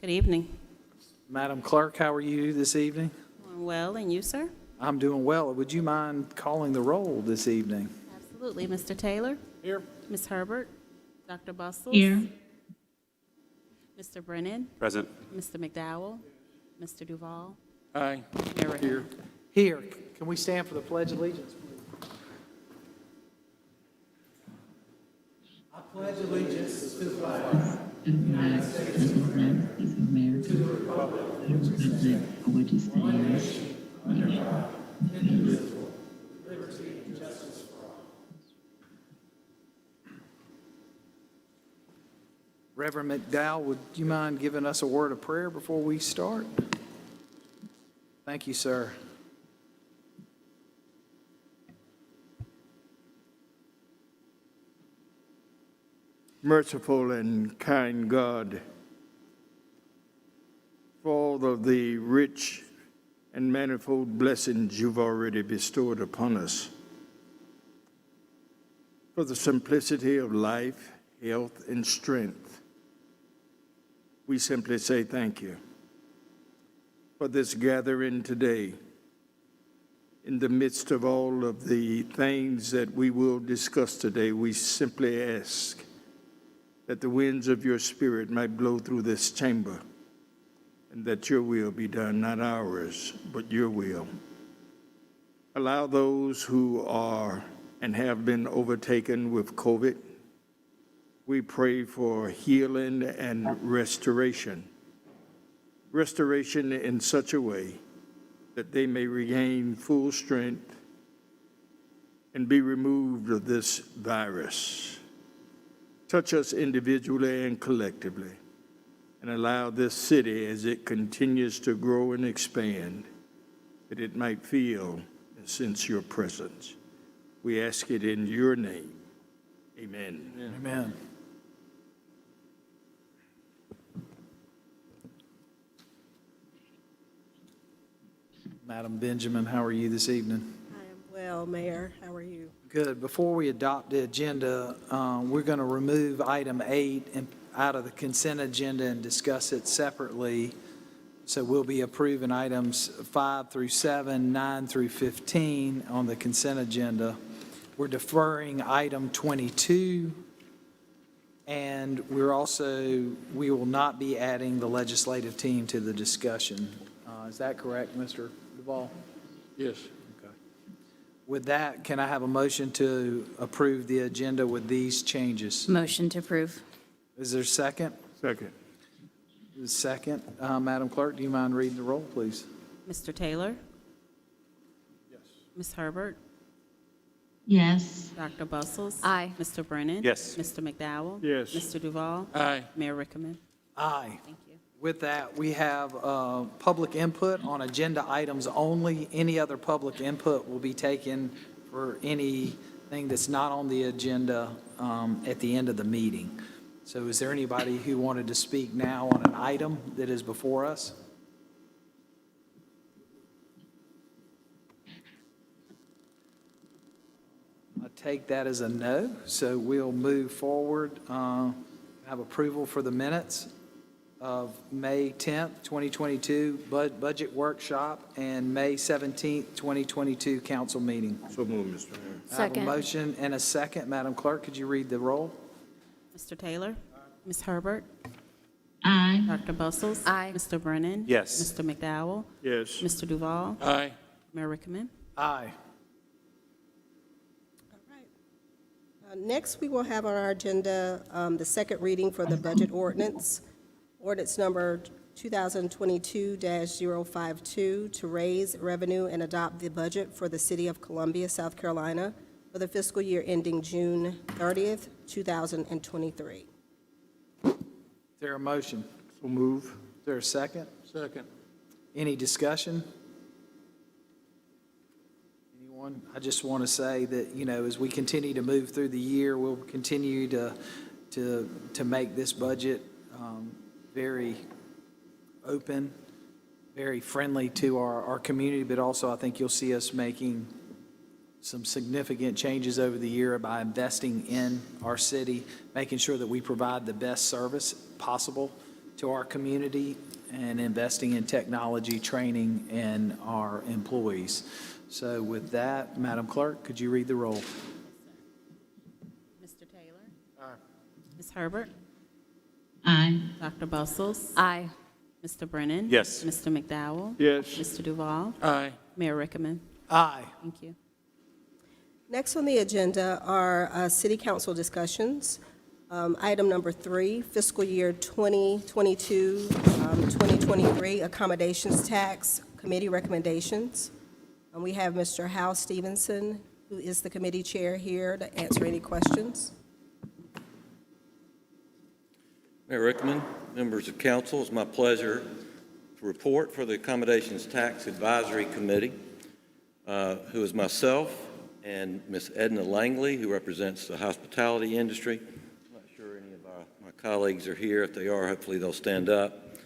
Good evening. Madam Clerk, how are you this evening? Doing well, and you, sir? I'm doing well. Would you mind calling the roll this evening? Absolutely. Mr. Taylor? Here. Ms. Herbert? Dr. Bustles? Here. Mr. Brennan? Present. Mr. McDowell? Mr. Duval? Aye. Mayor Hill? Here. Can we stand for the Pledge of Allegiance, please? I pledge allegiance to the flag of the United States of America, for which it stands, Reverend McDowell, would you mind giving us a word of prayer before we start? Thank you, sir. Merciful and kind God, for all of the rich and manifold blessings you've already bestowed upon us, for the simplicity of life, health, and strength, we simply say thank you. For this gathering today, in the midst of all of the things that we will discuss today, we simply ask that the winds of your Spirit might blow through this chamber, and that your will be done, not ours, but your will. Allow those who are and have been overtaken with COVID, we pray for healing and restoration. Restoration in such a way that they may regain full strength and be removed of this virus. Touch us individually and collectively, and allow this city, as it continues to grow and expand, that it might feel and sense your presence. We ask it in your name. Amen. Amen. Madam Benjamin, how are you this evening? I am well, Mayor. How are you? Good. Before we adopt the agenda, we're going to remove item 8 out of the consent agenda and discuss it separately. So we'll be approving items 5 through 7, 9 through 15 on the consent agenda. We're deferring item 22, and we will not be adding the legislative team to the discussion. Is that correct, Mr. Duval? Yes. With that, can I have a motion to approve the agenda with these changes? Motion to approve. Is there a second? Second. Second. Madam Clerk, do you mind reading the roll, please? Mr. Taylor? Yes. Ms. Herbert? yes, Dr. Bustles? Aye. Mr. Brennan? Yes. Mr. McDowell? Yes. Mr. Duval? Aye. Mayor Rickaman? Aye. Thank you. With that, we have public input on agenda items only. Any other public input will be taken for anything that's not on the agenda at the end of the meeting. So is there anybody who wanted to speak now on an item that is before us? I take that as a no, so we'll move forward. Have approval for the minutes of May 10th, 2022 budget workshop and May 17th, 2022 council meeting. So moved, Mr. Mayor. I have a Second. motion and a second. Madam Clerk, could you read the roll? Mr. Taylor? Ms. Herbert? aye, Dr. Bustles? Aye. Mr. Brennan? Yes. Mr. McDowell? Yes. Mr. Duval? Aye. Mayor Rickaman? Aye. All right. Next, we will have on our agenda the second reading for the budget ordinance. Ordinance number 2022-052 to raise revenue and adopt the budget for the City of Columbia, South Carolina for the fiscal year ending June 30th, 2023. Is there a motion? So move. Is there a second? Second. Any discussion? Anyone? I just want to say that, as we continue to move through the year, we'll continue to make this budget very open, very friendly to our community, but also I think you'll see us making some significant changes over the year by investing in our city, making sure that we provide the best service possible to our community and investing in technology training and our employees. So with that, Madam Clerk, could you read the roll? Mr. Taylor? Aye. Ms. Herbert? Aye. Dr. Bustles? Aye. Mr. Brennan? Yes. Mr. McDowell? Yes. Mr. Duval? Aye. Mayor Rickaman? Aye. Thank you. Next on the agenda are city council discussions. Item number 3, fiscal year 2022, 2023 accommodations tax committee recommendations. We have Mr. Hal Stevenson, who is the committee chair, here to answer any questions. Mayor Rickman, members of council, it's my pleasure to report for the Accommodations Tax Advisory Committee, who is myself and Ms. Edna Langley, who represents the hospitality industry. I'm not sure any of my colleagues are here. If they are, hopefully they'll stand up.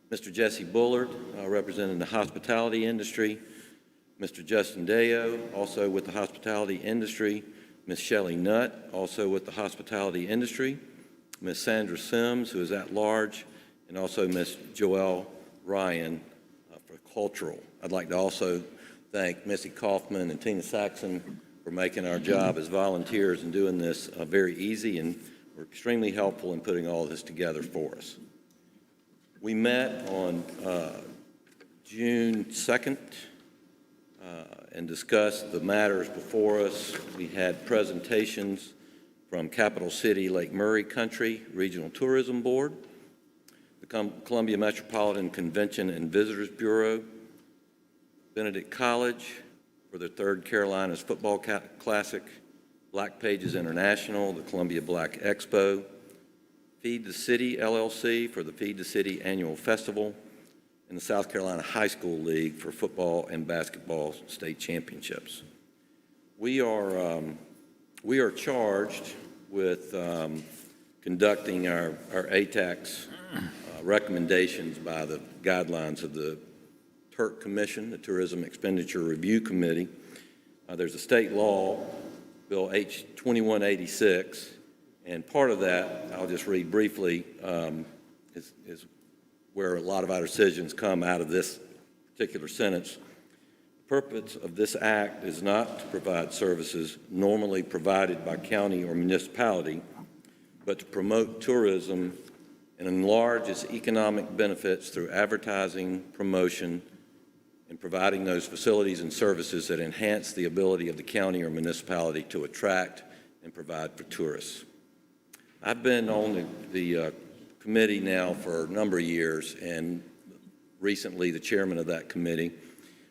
Mr. Jesse Bullard, representing the hospitality industry. Mr. Justin Deo, also with the hospitality industry. Ms. Shelley Nutt, also with the hospitality industry. Ms. Sandra Sims, who is at large, and also Ms. Joelle Ryan for cultural. I'd like to also thank Missy Kaufman and Tina Saxon for making our job as volunteers and doing this very easy, and were extremely helpful in putting all this together for us. We met on June 2nd and discussed the matters before us. We had presentations from Capital City Lake Murray Country Regional Tourism Board, the Columbia Metropolitan Convention and Visitors Bureau, Benedict College for their third Carolinas Football Classic, Black Pages International, the Columbia Black Expo, Feed the City LLC for the Feed the City Annual Festival, and the South Carolina High School League for football and basketball state championships. We are charged with conducting our ATAX recommendations by the guidelines of the TURC Commission, the Tourism Expenditure Review Committee. There's a state law, Bill H. 2186, and part of that, I'll just read briefly, is where a lot of our decisions come out of this particular sentence. The purpose of this act is not to provide services normally provided by county or municipality, but to promote tourism and enlarge its economic benefits through advertising, promotion, and providing those facilities and services that enhance the ability of the county or municipality to attract and provide for tourists. I've been on the committee now for a number of years, and recently the chairman of that committee.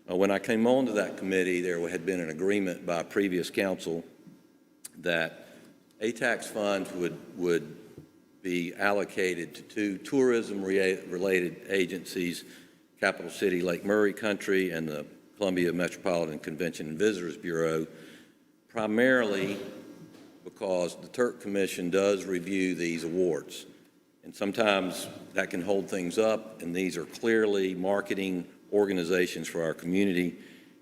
When I came on to that committee, there had been an agreement by previous council that ATAX funds would be allocated to two tourism-related agencies, Capital City Lake Murray Country and the Columbia Metropolitan Convention and Visitors Bureau, primarily because the TURC Commission does review these awards. And sometimes that can hold things up, and these are clearly marketing organizations for our community,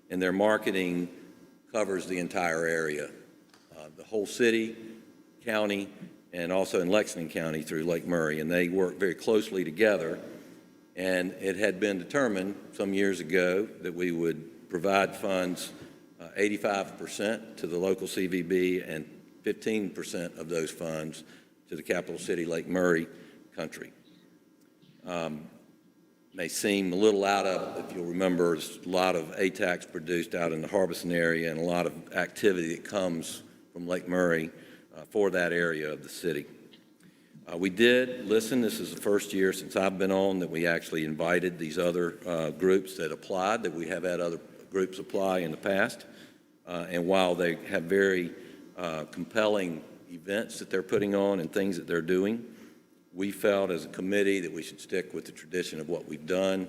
and their marketing covers the entire area, the whole city, county, and also in Lexington County through Lake Murray, and they work very closely together. And it had been determined some years ago that we would provide funds 85% to the local CVB and 15% of those funds to the Capital City Lake Murray Country. May seem a little out of, if you'll remember, there's a lot of ATAX produced out in the Harbison area and a lot of activity that comes from Lake Murray for that area of the city. We did listen. This is the first year since I've been on that we actually invited these other groups that applied, that we have had other groups apply in the past. And while they have very compelling events that they're putting on and things that they're doing, we felt as a committee that we should stick with the tradition of what we've done.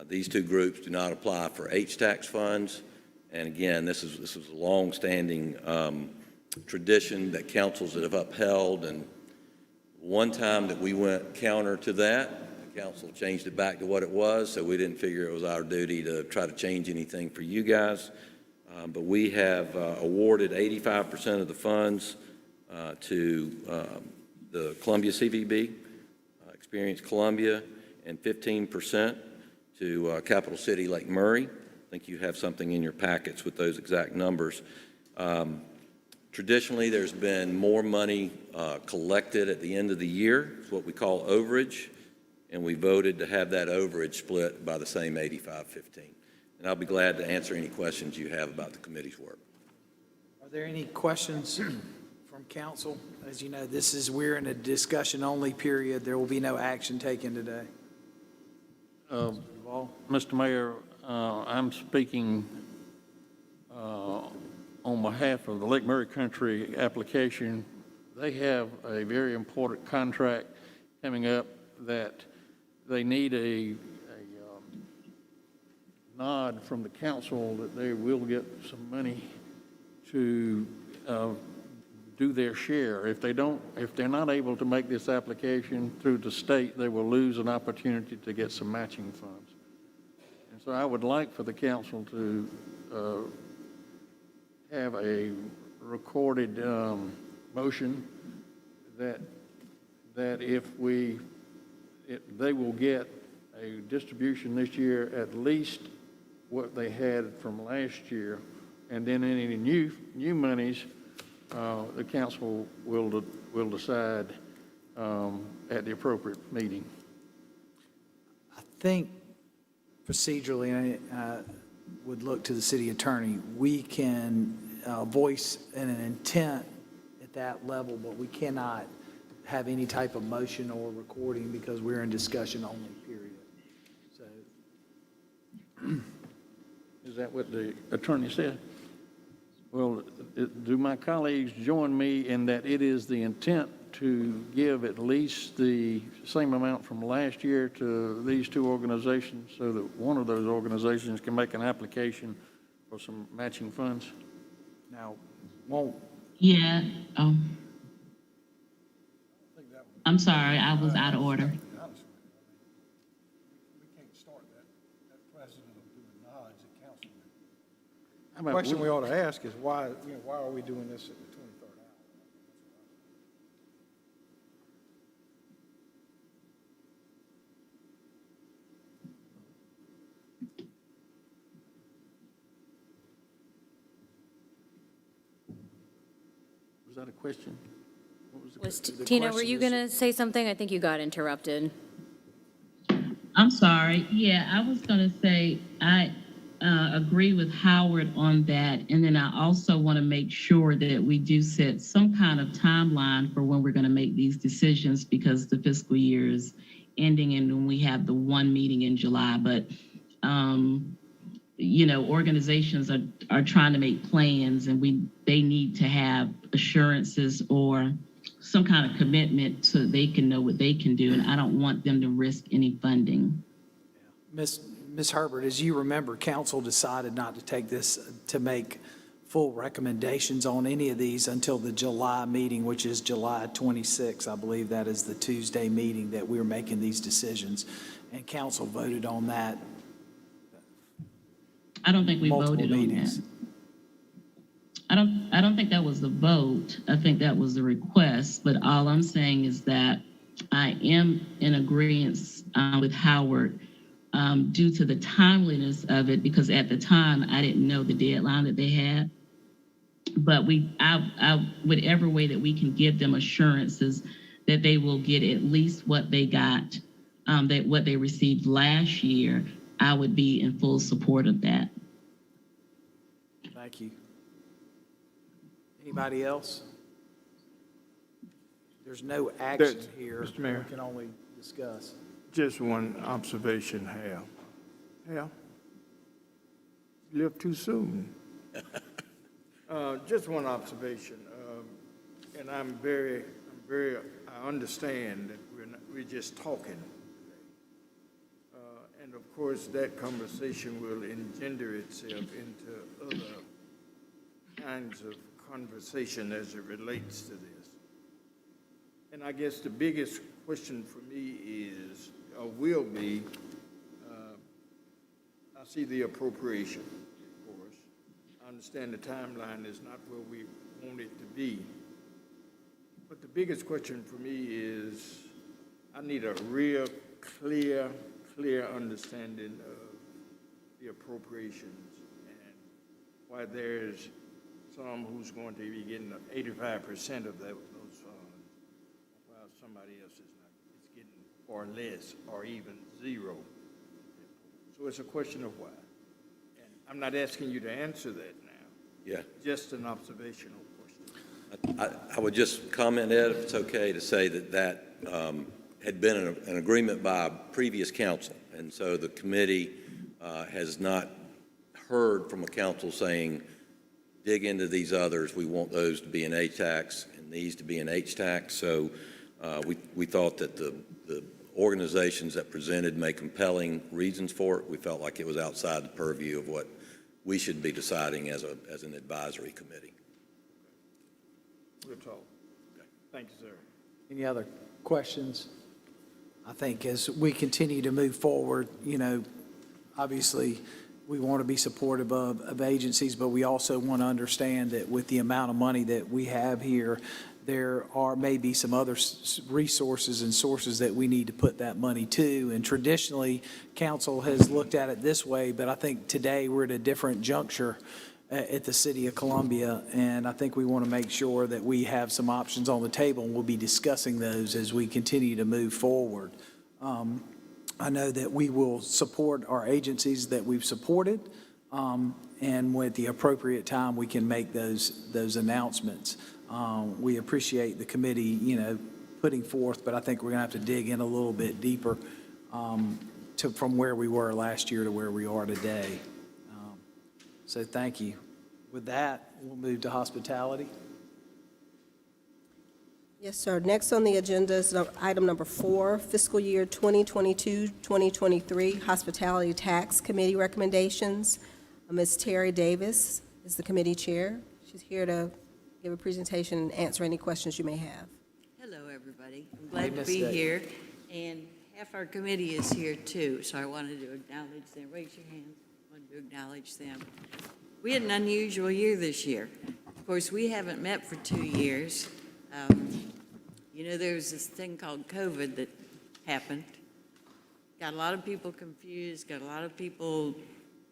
These two groups do not apply for HTAX funds. And again, this is a long-standing tradition that councils that have upheld, and one time that we went counter to that, the council changed it back to what it was, so we didn't figure it was our duty to try to change anything for you guys. But we have awarded 85% of the funds to the Columbia CVB, Experience Columbia, and 15% to Capital City Lake Murray. I think you have something in your packets with those exact numbers. Traditionally, there's been more money collected at the end of the year. It's what we call overage, and we voted to have that overage split by the same 85-15. And I'll be glad to answer any questions you have about the committee's work. Are there any questions from council? As you know, we're in a discussion-only period. There will be no action taken today. Mr. Mayor, I'm speaking on behalf of the Lake Murray Country application. They have a very important contract coming up that they need a nod from the council that they will get some money to do their share. If they're not able to make this application through the state, they will lose an opportunity to get some matching funds. And so I would like for the council to have a recorded motion that if they will get a distribution this year at least what they had from last year, and then any new monies, the council will decide at the appropriate meeting. I think procedurally, I would look to the city attorney. We can voice an intent at that level, but we cannot have any type of motion or recording because we're in discussion only, period. So, Is that what the attorney said? Well, do my colleagues join me in that it is the intent to give at least the same amount from last year to these two organizations so that one of those organizations can make an application for some matching funds? now, won't, Yeah. I'm sorry, I was out of order. We can't start that precedent of doing nods at council meetings. How The about question we ought to ask is why are we doing this at the 23rd hour? Was that a question? What was the Was question? Tina, were you going to say something? I think you got interrupted. I'm sorry. Yeah, I was going to say I agree with Howard on that. And then I also want to make sure that we do set some kind of timeline for when we're going to make these decisions because the fiscal year is ending and when we have the one meeting in July. But, organizations are trying to make plans and they need to have assurances or some kind of commitment so they can know what they can do. And I don't want them to risk any funding. Ms. Herbert, as you remember, council decided not to take this, to make full recommendations on any of these until the July meeting, which is July 26th. I believe that is the Tuesday meeting that we're making these decisions. And council voted on that. I don't think we Multiple voted on meetings. that. I don't think that was the vote. I think that was the request. But all I'm saying is that I am in agreement with Howard due to the timeliness of it, because at the time I didn't know the deadline that they had. But whatever way that we can give them assurances that they will get at least what they got, what they received last year, I would be in full support of that. Thank you. Anybody else? There's no action here. Mr. Mayor. We can only discuss. Just one observation, Hal. Hal, you left too soon. Just one observation, and I understand that we're just talking. And of course, that conversation will engender itself into other kinds of conversation as it relates to this. And I guess the biggest question for me is, or will be, I see the appropriation, of course. I understand the timeline is not where we want it to be. But the biggest question for me is, I need a real clear understanding of the appropriations and why there's some who's going to be getting 85% of those funds, while somebody else is not, is getting or less or even zero. So it's a question of why. And I'm not asking you to answer that now, Yeah. just an observational question. I would just comment, Ed, if it's okay, to say that had been an agreement by previous council. And so the committee has not heard from a council saying, dig into these others. We want those to be in A-tax and these to be in H-tax. So we thought that the organizations that presented made compelling reasons for it. We felt like it was outside the purview of what we should be deciding as an advisory committee. We'll talk. Thank you, sir. Any other questions? I think as we continue to move forward, obviously, we want to be supportive of agencies, but we also want to understand that with the amount of money that we have here, there are maybe some other resources and sources that we need to put that money to. And traditionally, council has looked at it this way, but I think today we're at a different juncture at the City of Columbia, and I think we want to make sure that we have some options on the table, and we'll be discussing those as we continue to move forward. I know that we will support our agencies that we've supported, and with the appropriate time, we can make those announcements. We appreciate the committee, putting forth, but I think we're going to have to dig in a little bit deeper from where we were last year to where we are today. So thank you. With that, we'll move to hospitality. Yes, sir. Next on the agenda is item number 4, fiscal year 2022-2023 Hospitality Tax Committee recommendations. Ms. Terry Davis is the committee chair. She's here to give a presentation and answer any questions you may have. Hello, everybody. I'm glad to be here, and half our committee is here, too, so I wanted to acknowledge them. Raise your hands. I wanted to acknowledge them. We had an unusual year this year. Of course, we haven't met for 2 years. There was this thing called COVID that happened. Got a lot of people confused, got a lot of people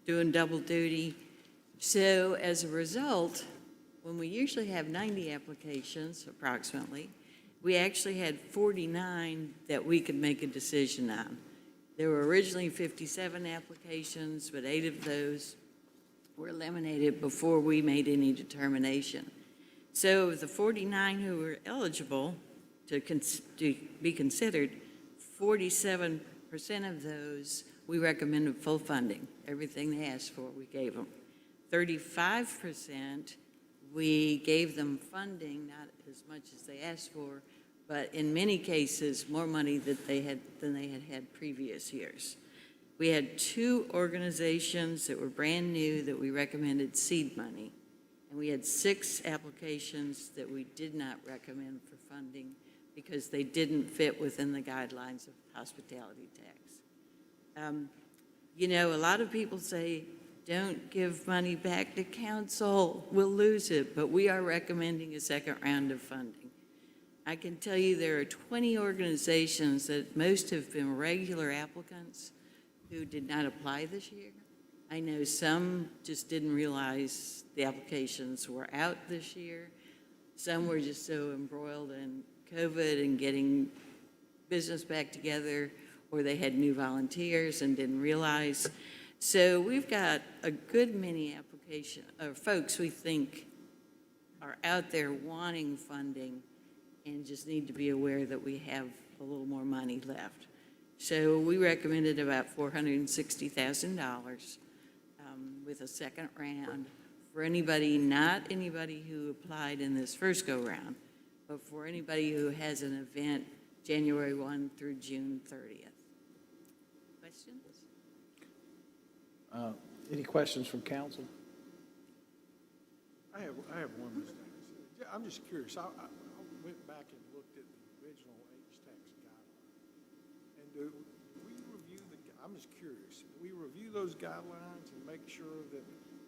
doing double duty. So as a result, when we usually have 90 applications, approximately, we actually had 49 that we could make a decision on. There were originally 57 applications, but 8 of those were eliminated before we made any determination. So of the 49 who were eligible to be considered, 47% of those we recommended full funding. Everything they asked for, we gave them. 35%, we gave them funding, not as much as they asked for, but in many cases, more money than they had had previous years. We had 2 organizations that were brand new that we recommended seed money, and we had 6 applications that we did not recommend for funding because they didn't fit within the guidelines of hospitality tax. A lot of people say, don't give money back to council, we'll lose it, but we are recommending a second round of funding. I can tell you there are 20 organizations that most have been regular applicants who did not apply this year. I know some just didn't realize the applications were out this year. Some were just so embroiled in COVID and getting business back together, or they had new volunteers and didn't realize. So we've got a good many folks we think are out there wanting funding and just need to be aware that we have a little more money left. So we recommended about $460,000 with a second round for not anybody who applied in this first go-round, but for anybody who has an event January 1 through June 30th. Questions? Any questions from council? I have one, Ms. Davis. I'm just curious. I went back and looked at the original H-tax guidelines. And do we review I'm just curious, do we review those guidelines and make sure that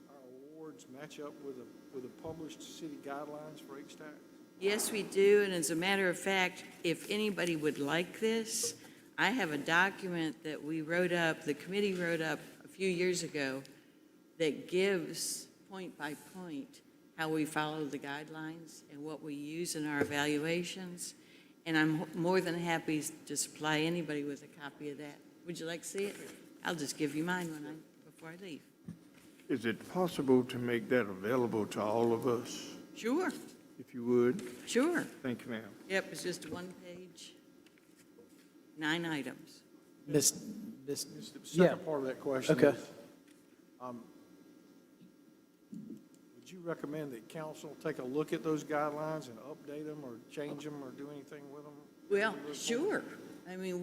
our awards match up with the published city guidelines for H-tax? Yes, we do, and as a matter of fact, if anybody would like this, I have a document that we wrote up, the committee wrote up a few years ago, that gives point by point how we follow the guidelines and what we use in our evaluations. And I'm more than happy to supply anybody with a copy of that. Would you like to see it? I'll just give you mine before I leave. Is it possible to make that available to all of us, Sure, if you would? sure. Thank you, ma'am. Yep, it's just one page, 9 items. Miss, The yeah, second part of that question Okay. is, would you recommend that council take a look at those guidelines and update them or change them or do anything with them? Well, sure. I mean,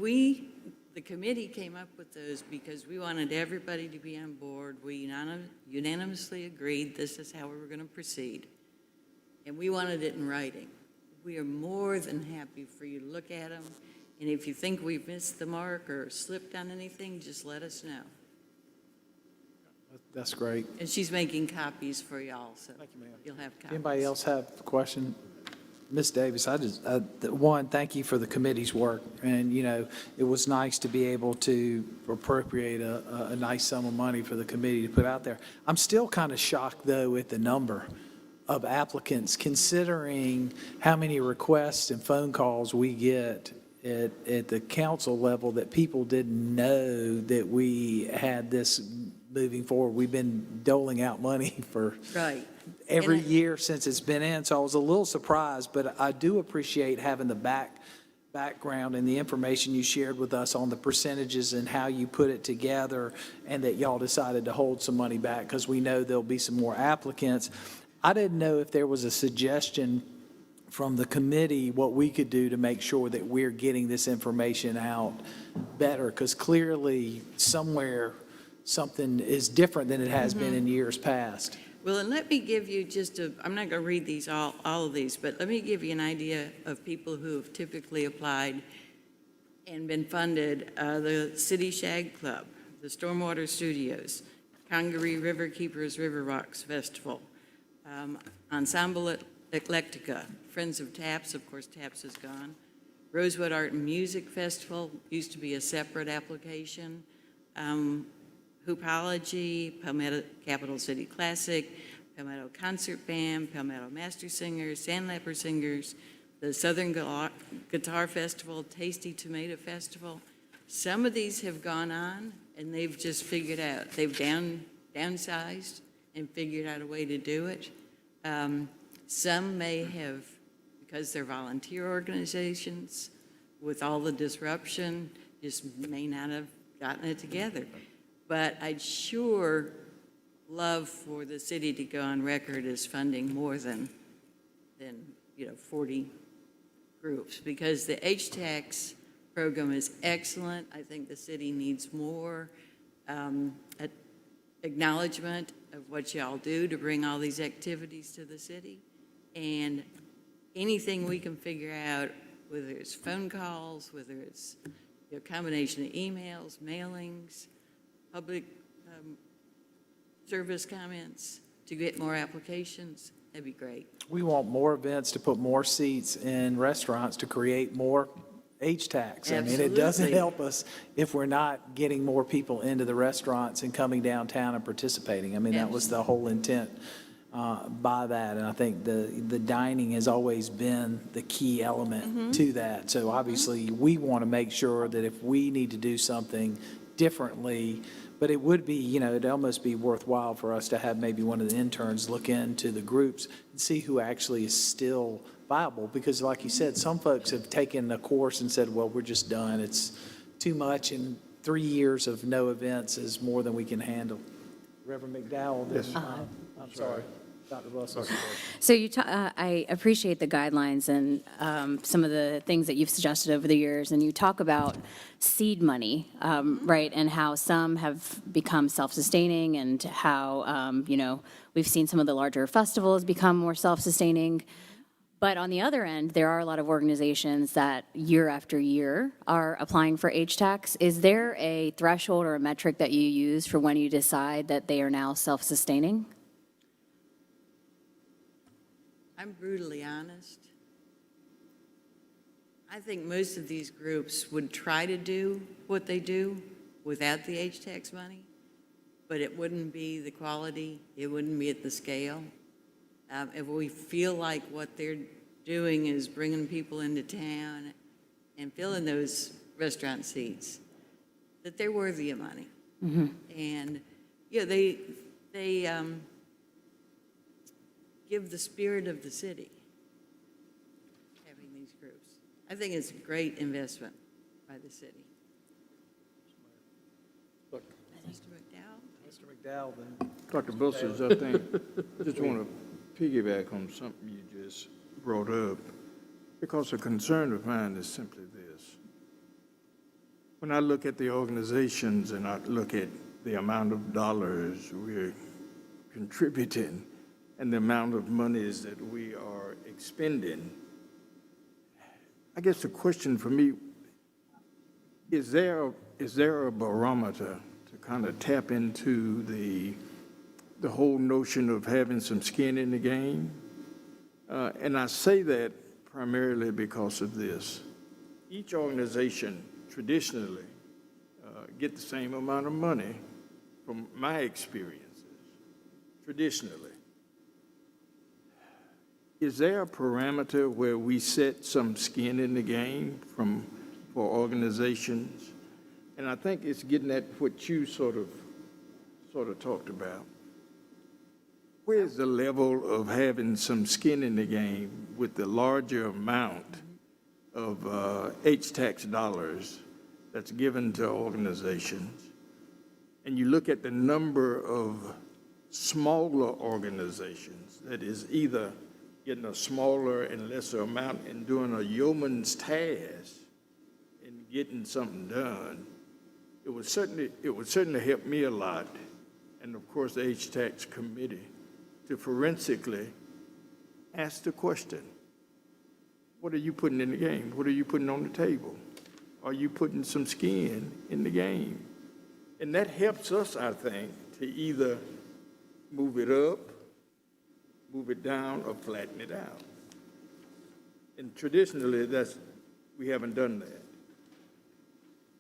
the committee came up with those because we wanted everybody to be on board. We unanimously agreed this is how we were going to proceed. And we wanted it in writing. We are more than happy for you to look at them. And if you think we've missed the mark or slipped on anything, just let us know. that's great. And she's making copies for y'all, so Thank you, ma'am. you'll have copies. Anybody else have a question? Ms. Davis, one, thank you for the committee's work. And, it was nice to be able to appropriate a nice sum of money for the committee to put out there. I'm still kind of shocked, though, at the number of applicants, considering how many requests and phone calls we get at the council level that people didn't know that we had this moving forward. We've been doling out money for Right. every And year since it's been in, so I was a little surprised, but I do appreciate having the background and the information you shared with us on the percentages and how you put it together, and that y'all decided to hold some money back, because we know there'll be some more applicants. I didn't know if there was a suggestion from the committee what we could do to make sure that we're getting this information out better, because clearly somewhere something is different than it has been in years past. Well, and let me give you I'm not going to read these, all of these, but let me give you an idea of people who have typically applied and been funded. The City Shag Club, the Stormwater Studios, Congaree River Keepers River Rocks Festival, Ensemble Eclectica, Friends of Taps, of course Taps is gone, Rosewood Art and Music Festival, used to be a separate application, Hoopology, Palmetto Capital City Classic, Palmetto Concert Band, Palmetto Master Singers, Sandlapper Singers, the Southern Guitar Festival, Tasty Tomato Festival. Some of these have gone on, and they've just figured out, they've downsized and figured out a way to do it. Some may have, because they're volunteer organizations, with all the disruption, just may not have gotten it together. But I'd sure love for the city to go on record as funding more than 40 groups, because the HTAX program is excellent. I think the city needs more acknowledgement of what y'all do to bring all these activities to the city. And anything we can figure out, whether it's phone calls, whether it's a combination of emails, mailings, public service comments, to get more applications, that'd be great. We want more events to put more seats in restaurants to create more HTAX. I mean, it doesn't Absolutely. help us if we're not getting more people into the restaurants and coming downtown and participating. I mean, that was the whole intent by that. And I think the dining has always been the key element to that. So obviously, we want to make sure that if we need to do something differently, but it would be, it'd almost be worthwhile for us to have maybe one of the interns look into the groups and see who actually is still viable. Because like you said, some folks have taken a course and said, well, we're just done. It's too much, and 3 years of no events is more than we can handle. Reverend McDowell, I'm sorry, Dr. Russell. So I appreciate the guidelines and some of the things that you've suggested over the years, and you talk about seed money, right, and how some have become self-sustaining, and how, we've seen some of the larger festivals become more self-sustaining. But on the other end, there are a lot of organizations that year after year are applying for HTAX. Is there a threshold or a metric that you use for when you decide that they are now self-sustaining? I'm brutally honest. I think most of these groups would try to do what they do without the H-tax money, but it wouldn't be the quality, it wouldn't be at the scale. If we feel like what they're doing is bringing people into town and filling those restaurant seats, that they're worthy of money. And, they give the spirit of the city, having these groups. I think it's a great investment by the city. Mr. McDowell? Mr. McDowell, then. Dr. Bussers, I think, just want to piggyback on something you just brought up, because a concern of mine is simply this. When I look at the organizations and I look at the amount of dollars we're contributing and the amount of monies that we are expending, I guess the question for me, is there a barometer to kind of tap into the whole notion of having some skin in the game? And I say that primarily because of this. Each organization traditionally get the same amount of money from my experiences, traditionally. Is there a parameter where we set some skin in the game for organizations? And I think it's getting at what you sort of talked about. Where's the level of having some skin in the game with the larger amount of H-tax dollars that's given to organizations? And you look at the number of smaller organizations that is either getting a smaller and lesser amount and doing a yeoman's task and getting something done, it would certainly help me a lot, and of course the H-tax committee, to forensically ask the question, what are you putting in the game? What are you putting on the table? Are you putting some skin in the game? And that helps us, I think, to either move it up, move it down, or flatten it out. And traditionally, we haven't done that.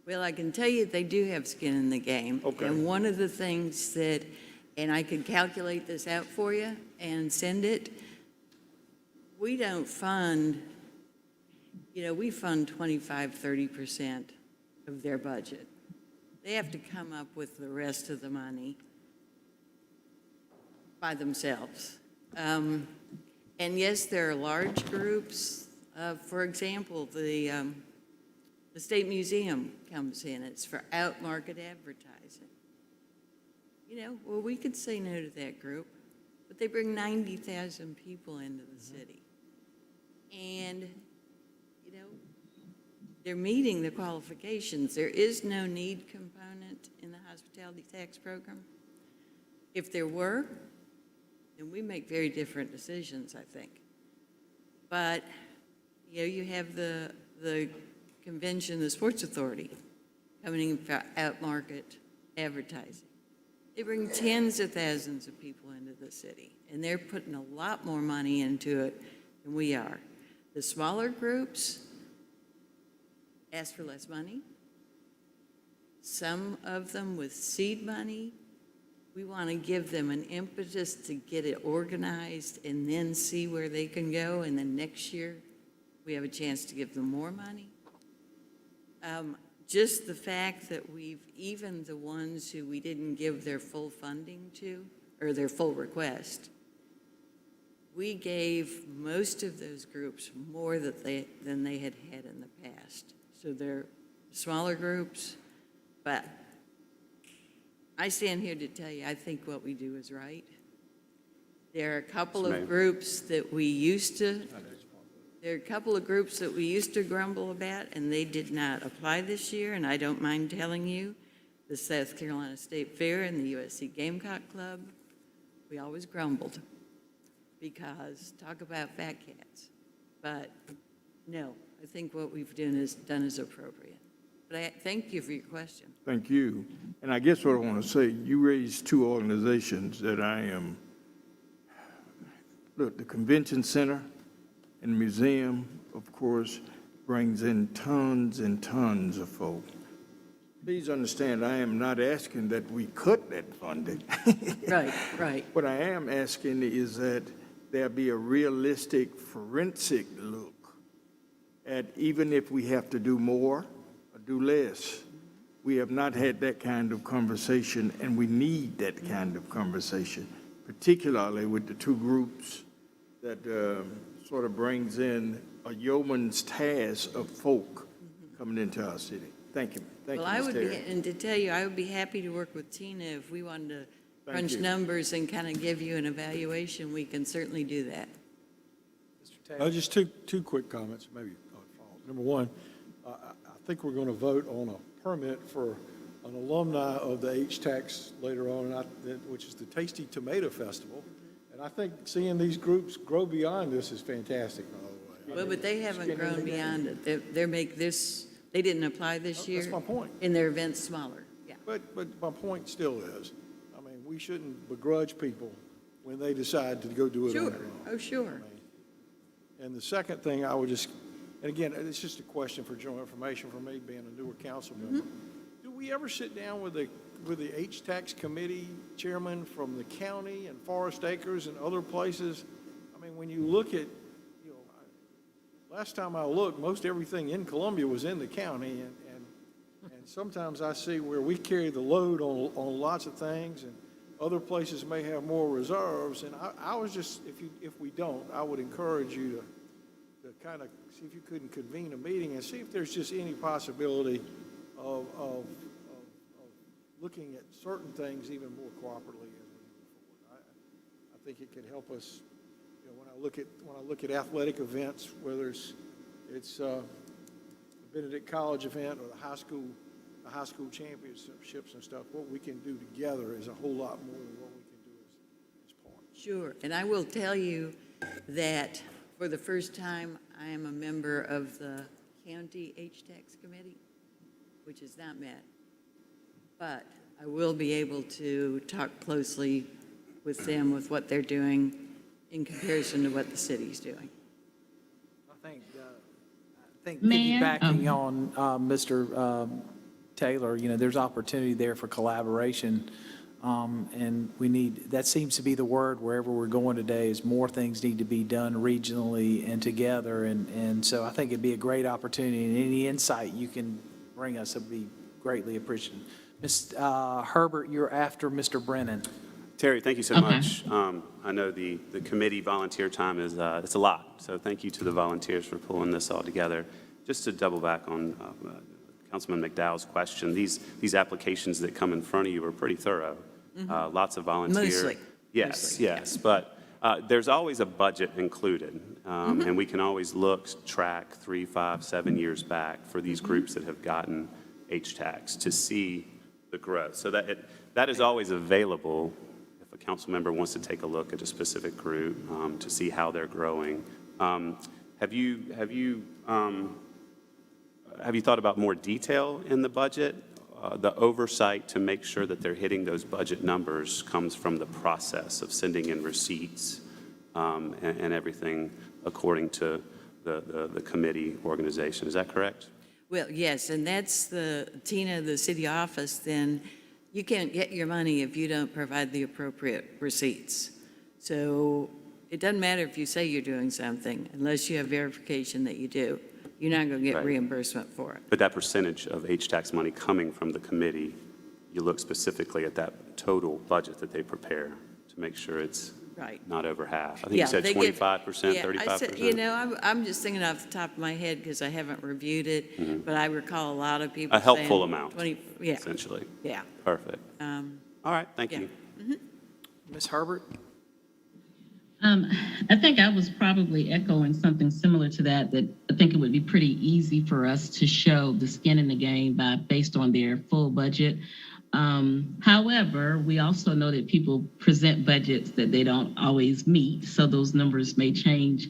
Well, I can tell you they do have skin in the game. Okay. And one of the things that, and I could calculate this out for you and send it, we don't fund, we fund 25-30% of their budget. They have to come up with the rest of the money by themselves. And yes, there are large groups. For example, the State Museum comes in. It's for out-market advertising. Well, we could say no to that group, but they bring 90,000 people into the city. And, they're meeting the qualifications. There is no need component in the hospitality tax program. If there were, then we make very different decisions, I think. But, you have the convention, the Sports Authority, coming in for out-market advertising. They bring tens of thousands of people into the city, and they're putting a lot more money into it than we are. The smaller groups ask for less money. Some of them with seed money. We want to give them an impetus to get it organized and then see where they can go, and then next year we have a chance to give them more money. Just the fact that even the ones who we didn't give their full funding to, or their full request, we gave most of those groups more than they had had in the past. So they're smaller groups, but I stand here to tell you, I think what we do is right. There are a couple of groups that we used to grumble about, and they did not apply this year, and I don't mind telling you, the South Carolina State Fair and the USC Gamecock Club, we always grumbled, because talk about fat cats. But no, I think what we've done is appropriate. But I thank you for your question. Thank you. And I guess what I want to say, you raised two organizations that look, the Convention Center and Museum, of course, brings in tons and tons of folk. Please understand, I am not asking that we cut that funding. Right, right. What I am asking is that there be a realistic forensic look at, even if we have to do more or do less. We have not had that kind of conversation, and we need that kind of conversation, particularly with the two groups that sort of brings in a yeoman's task of folk coming into our city. Thank you. Thank you, Well, I Ms. would be, Terry. and to tell you, I would be happy to work with Tina if we wanted to Thank crunch you. numbers and kind of give you an evaluation. We can certainly do that. Mr. Taylor? Just two quick comments, maybe. Number one, I think we're going to vote on a permit for an alumni of the H-Tax later on, which is the Tasty Tomato Festival. And I think seeing these groups grow beyond this is fantastic, by the way. Well, but they haven't grown beyond it. They didn't apply this year. That's my point. And their event's smaller, yeah. But my point still is, I mean, we shouldn't begrudge people when they decide to go do it on Sure, their own. oh, sure. And the second thing I would just, and again, it's just a question for general information for me, being a newer council member. Do we ever sit down with the H-Tax Committee chairman from the county and Forest Acres and other places? I mean, when you look at, last time I looked, most everything in Columbia was in the county, and sometimes I see where we carry the load on lots of things, and other places may have more reserves, and I was just, if we don't, I would encourage you to kind of see if you couldn't convene a meeting and see if there's just any possibility of looking at certain things even more cooperatively as we move forward. I think it could help us, when I look at athletic events, whether it's the Benedict College event or the high school championships and stuff, what we can do together is a whole lot more than what we can do as parts. Sure, and I will tell you that for the first time, I am a member of the County H-Tax Committee, which is not met. But I will be able to talk closely with them with what they're doing in comparison to what the city's doing. I think Mayor? piggybacking on Mr. Taylor, there's opportunity there for collaboration. And that seems to be the word wherever we're going today, is more things need to be done regionally and together. And so I think it'd be a great opportunity, and any insight you can bring us would be greatly appreciated. Ms. Herbert, you're after Mr. Brennan. Terry, thank you so Okay. much. I know the committee volunteer time is, it's a lot, so thank you to the volunteers for pulling this all together. Just to double back on Councilman McDowell's question, these applications that come in front of you are pretty thorough. Lots of volunteer. Mostly. Yes, Mostly, yeah. yes, but there's always a budget included, and we can always track 3, 5, 7 years back for these groups that have gotten H-Tax to see the growth. So that is always available if a council member wants to take a look at a specific group to see how they're growing. Have you thought about more detail in the budget? The oversight to make sure that they're hitting those budget numbers comes from the process of sending in receipts and everything according to the committee organization. Is that correct? Well, yes, and that's Tina, the city office, then you can't get your money if you don't provide the appropriate receipts. So it doesn't matter if you say you're doing something, unless you have verification that you do. You're not going to get Right. reimbursement for it. But that percentage of H-Tax money coming from the committee, you look specifically at that total budget that they prepare to make sure it's Right. not over half. I think Yeah, you said they give- 25%, Yeah, 35%? I'm just thinking off the top of my head because I haven't reviewed it, but I recall a lot of people A helpful saying amount, 20, yeah, essentially. yeah. Perfect. All right, thank yeah. you. Ms. Herbert? I think I was probably echoing something similar to that I think it would be pretty easy for us to show the skin in the game based on their full budget. However, we also know that people present budgets that they don't always meet, so those numbers may change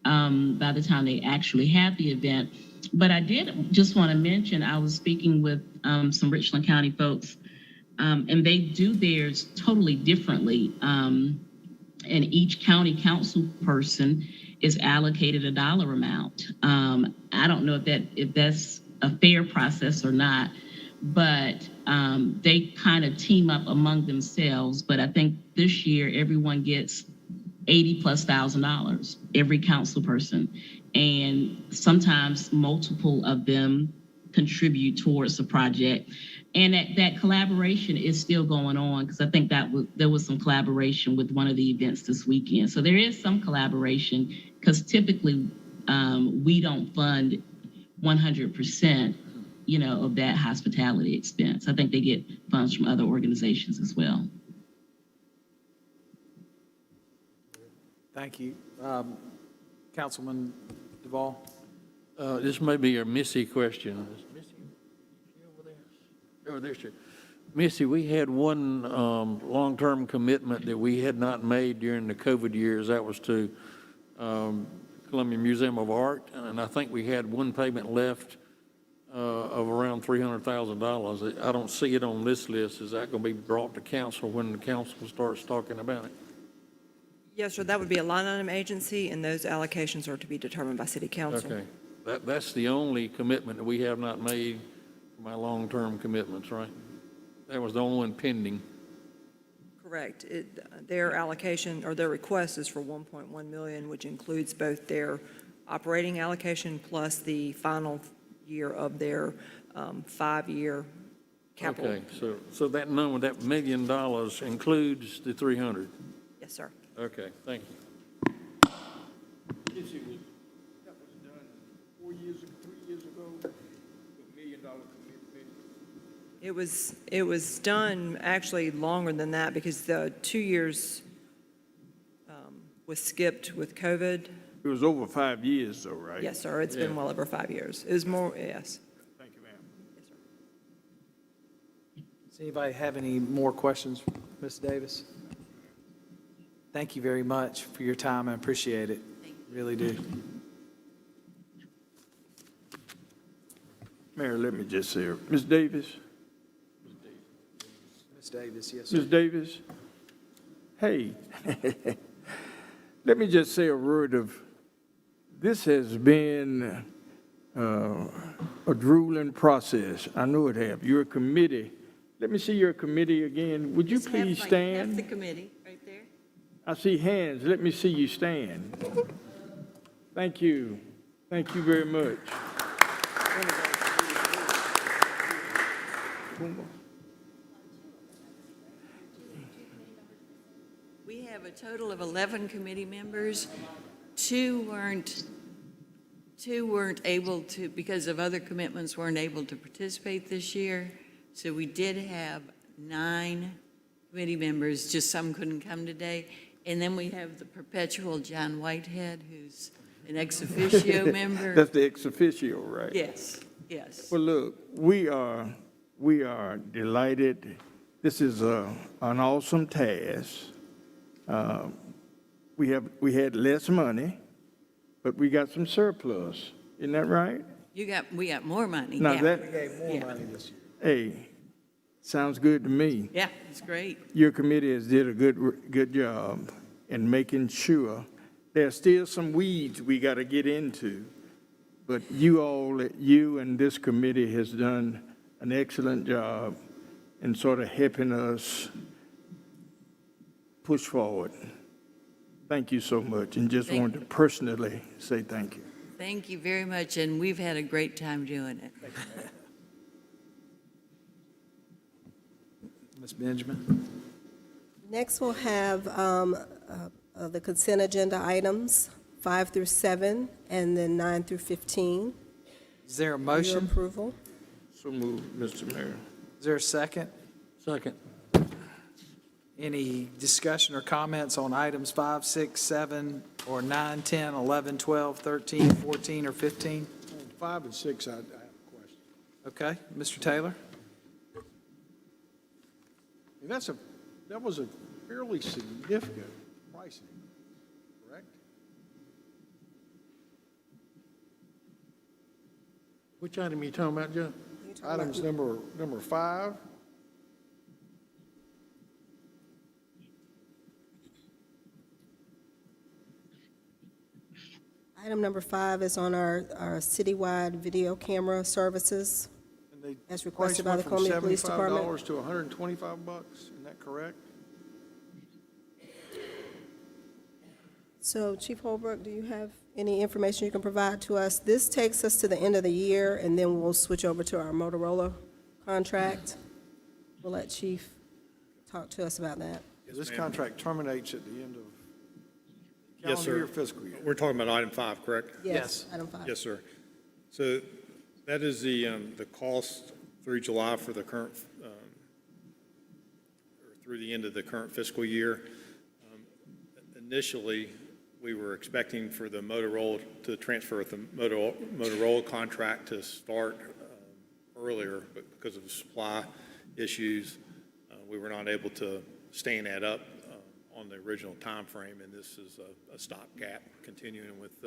by the time they actually have the event. But I did just want to mention, I was speaking with some Richland County folks, and they do theirs totally differently. and each county council person is allocated a dollar amount. I don't know if that's a fair process or not, but they kind of team up among themselves. But I think this year everyone gets $80,000+, every council person, and sometimes multiple of them contribute towards the project. And that collaboration is still going on, because I think there was some collaboration with one of the events this weekend. So there is some collaboration, because typically we don't fund 100%, of that hospitality expense. I think they get funds from other organizations as well. Thank you. Councilman Duvall? This may be a Missy question. Is Missy over there? Oh, there's she. Missy, we had one long-term commitment that we had not made during the COVID years. That was to Columbia Museum of Art, and I think we had one payment left of around $300,000. I don't see it on this list. Is that going to be brought to council when the council starts talking about it? Yes, sir, that would be a line item agency, and those allocations are to be determined by city council. Okay. That's the only commitment that we have not made for my long-term commitments, right? That was the only one pending. Correct. Their allocation, or their request is for $1.1 million, which includes both their operating allocation plus the final year of their 5-year capital. Okay, so that number, that $1 million includes the 300? Yes, sir. Okay, thank you. That was done 4 years ago, 3 years ago, $1 million commitment. It was done actually longer than that, because the 2 years was skipped with COVID. It was over 5 years though, right? Yes, sir, it's been well over 5 years. It was more, yes. Thank you, ma'am. Yes, sir. Does anybody have any more questions, Ms. Davis? Thank you very much for your time. I appreciate it. Really do. Mayor, let me just say, Ms. Davis, Ms. Davis, yes, sir. Ms. Davis, hey, let me just say a word of, this has been a grueling process. I know it have. You're a committee. Let me see your committee again. Would you Just have, please like, stand? half the committee right there. I see hands. Let me see you stand. Thank you. Thank you very much. We have a total of 11 committee members. Two weren't able to, because of other commitments, weren't able to participate this year. So we did have 9 committee members, just some couldn't come today. And then we have the perpetual John Whitehead, who's an ex officio member. That's the ex officio, right? Yes, yes. Well, look, we are delighted. This is an awesome task. We had less money, but we got some surplus. Isn't that right? We got more money. Now yeah. that, We gave more money this year. hey, sounds good to me. Yeah, it's great. Your committee has did a good job in making sure. There's still some weeds we got to get into, but you and this committee has done an excellent job in sort of helping us push forward. Thank you so much, and just Thank wanted to personally say thank you. Thank you very much, and we've had a great time doing it. Ms. Benjamin? Next, we'll have the consent agenda items, 5 through 7, and then 9 through 15. Is there a For your motion? approval. So moved, Mr. Mayor. Is there a second? Second. Any discussion or comments on items 5, 6, 7, or 9, 10, 11, 12, 13, 14, or 15? On 5 and 6, I have a question. Okay, Mr. Taylor? And that was a fairly significant pricing, correct? Which item are you talking about, Joe? You're talking about- Items number 5, Item number 5 is on our citywide video camera services, And they as requested by the price went Columbia Police from Department. $75 to $125, isn't that correct? So Chief Holbrook, do you have any information you can provide to us? This takes us to the end of the year, and then we'll switch over to our Motorola contract. We'll let Chief talk to us about that. This contract terminates at the end of Yes, calendar sir. year, fiscal year. We're talking about item 5, correct? Yes, item 5. Yes, sir. So that is the cost through July for the current, or through the end of the current fiscal year. Initially, we were expecting for the Motorola to transfer the Motorola contract to start earlier, but because of the supply issues, we were not able to stand that up on the original time frame, and this is a stopgap continuing with,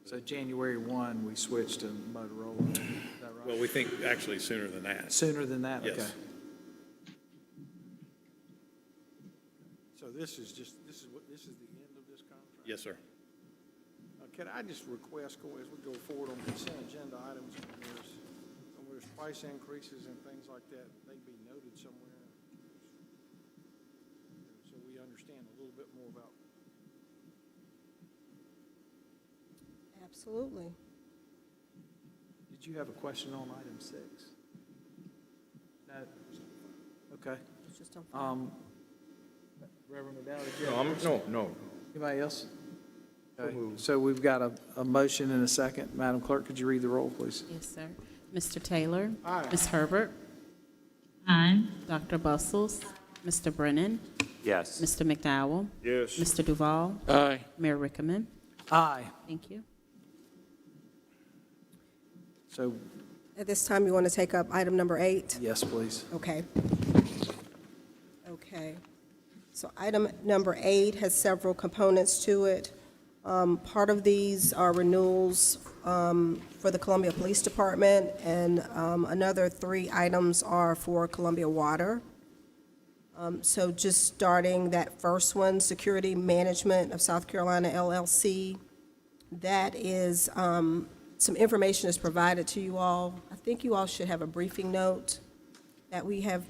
So January 1, we switched to Motorola, is that right? well, we think actually sooner than that. Sooner than that? Yes. Okay. So this is the end of this contract? Yes, sir. Can I just request, as we go forward on consent agenda items, when there's price increases and things like that, they be noted somewhere, so we understand a little bit more about. Absolutely. Did you have a question on item 6? No? Okay. It's just on Reverend McDowell, did you have No. Anybody else? Okay. So we've got a motion and a second. Madam Clerk, could you read the roll, please? Yes, sir. Mr. Taylor? Aye. Ms. Herbert? Aye. Dr. Bustles? Mr. Brennan? Yes. Mr. McDowell? Yes. Mr. Duval? Aye. Mayor Rickaman? Aye. Thank you. So, At this time, you want to take up item number 8? yes, please. Okay. Okay. So item number 8 has several components to it. Part of these are renewals for the Columbia Police Department, and another 3 items are for Columbia Water. So just starting that first one, Security Management of South Carolina LLC, that is, some information is provided to you all. I think you all should have a briefing note that we have,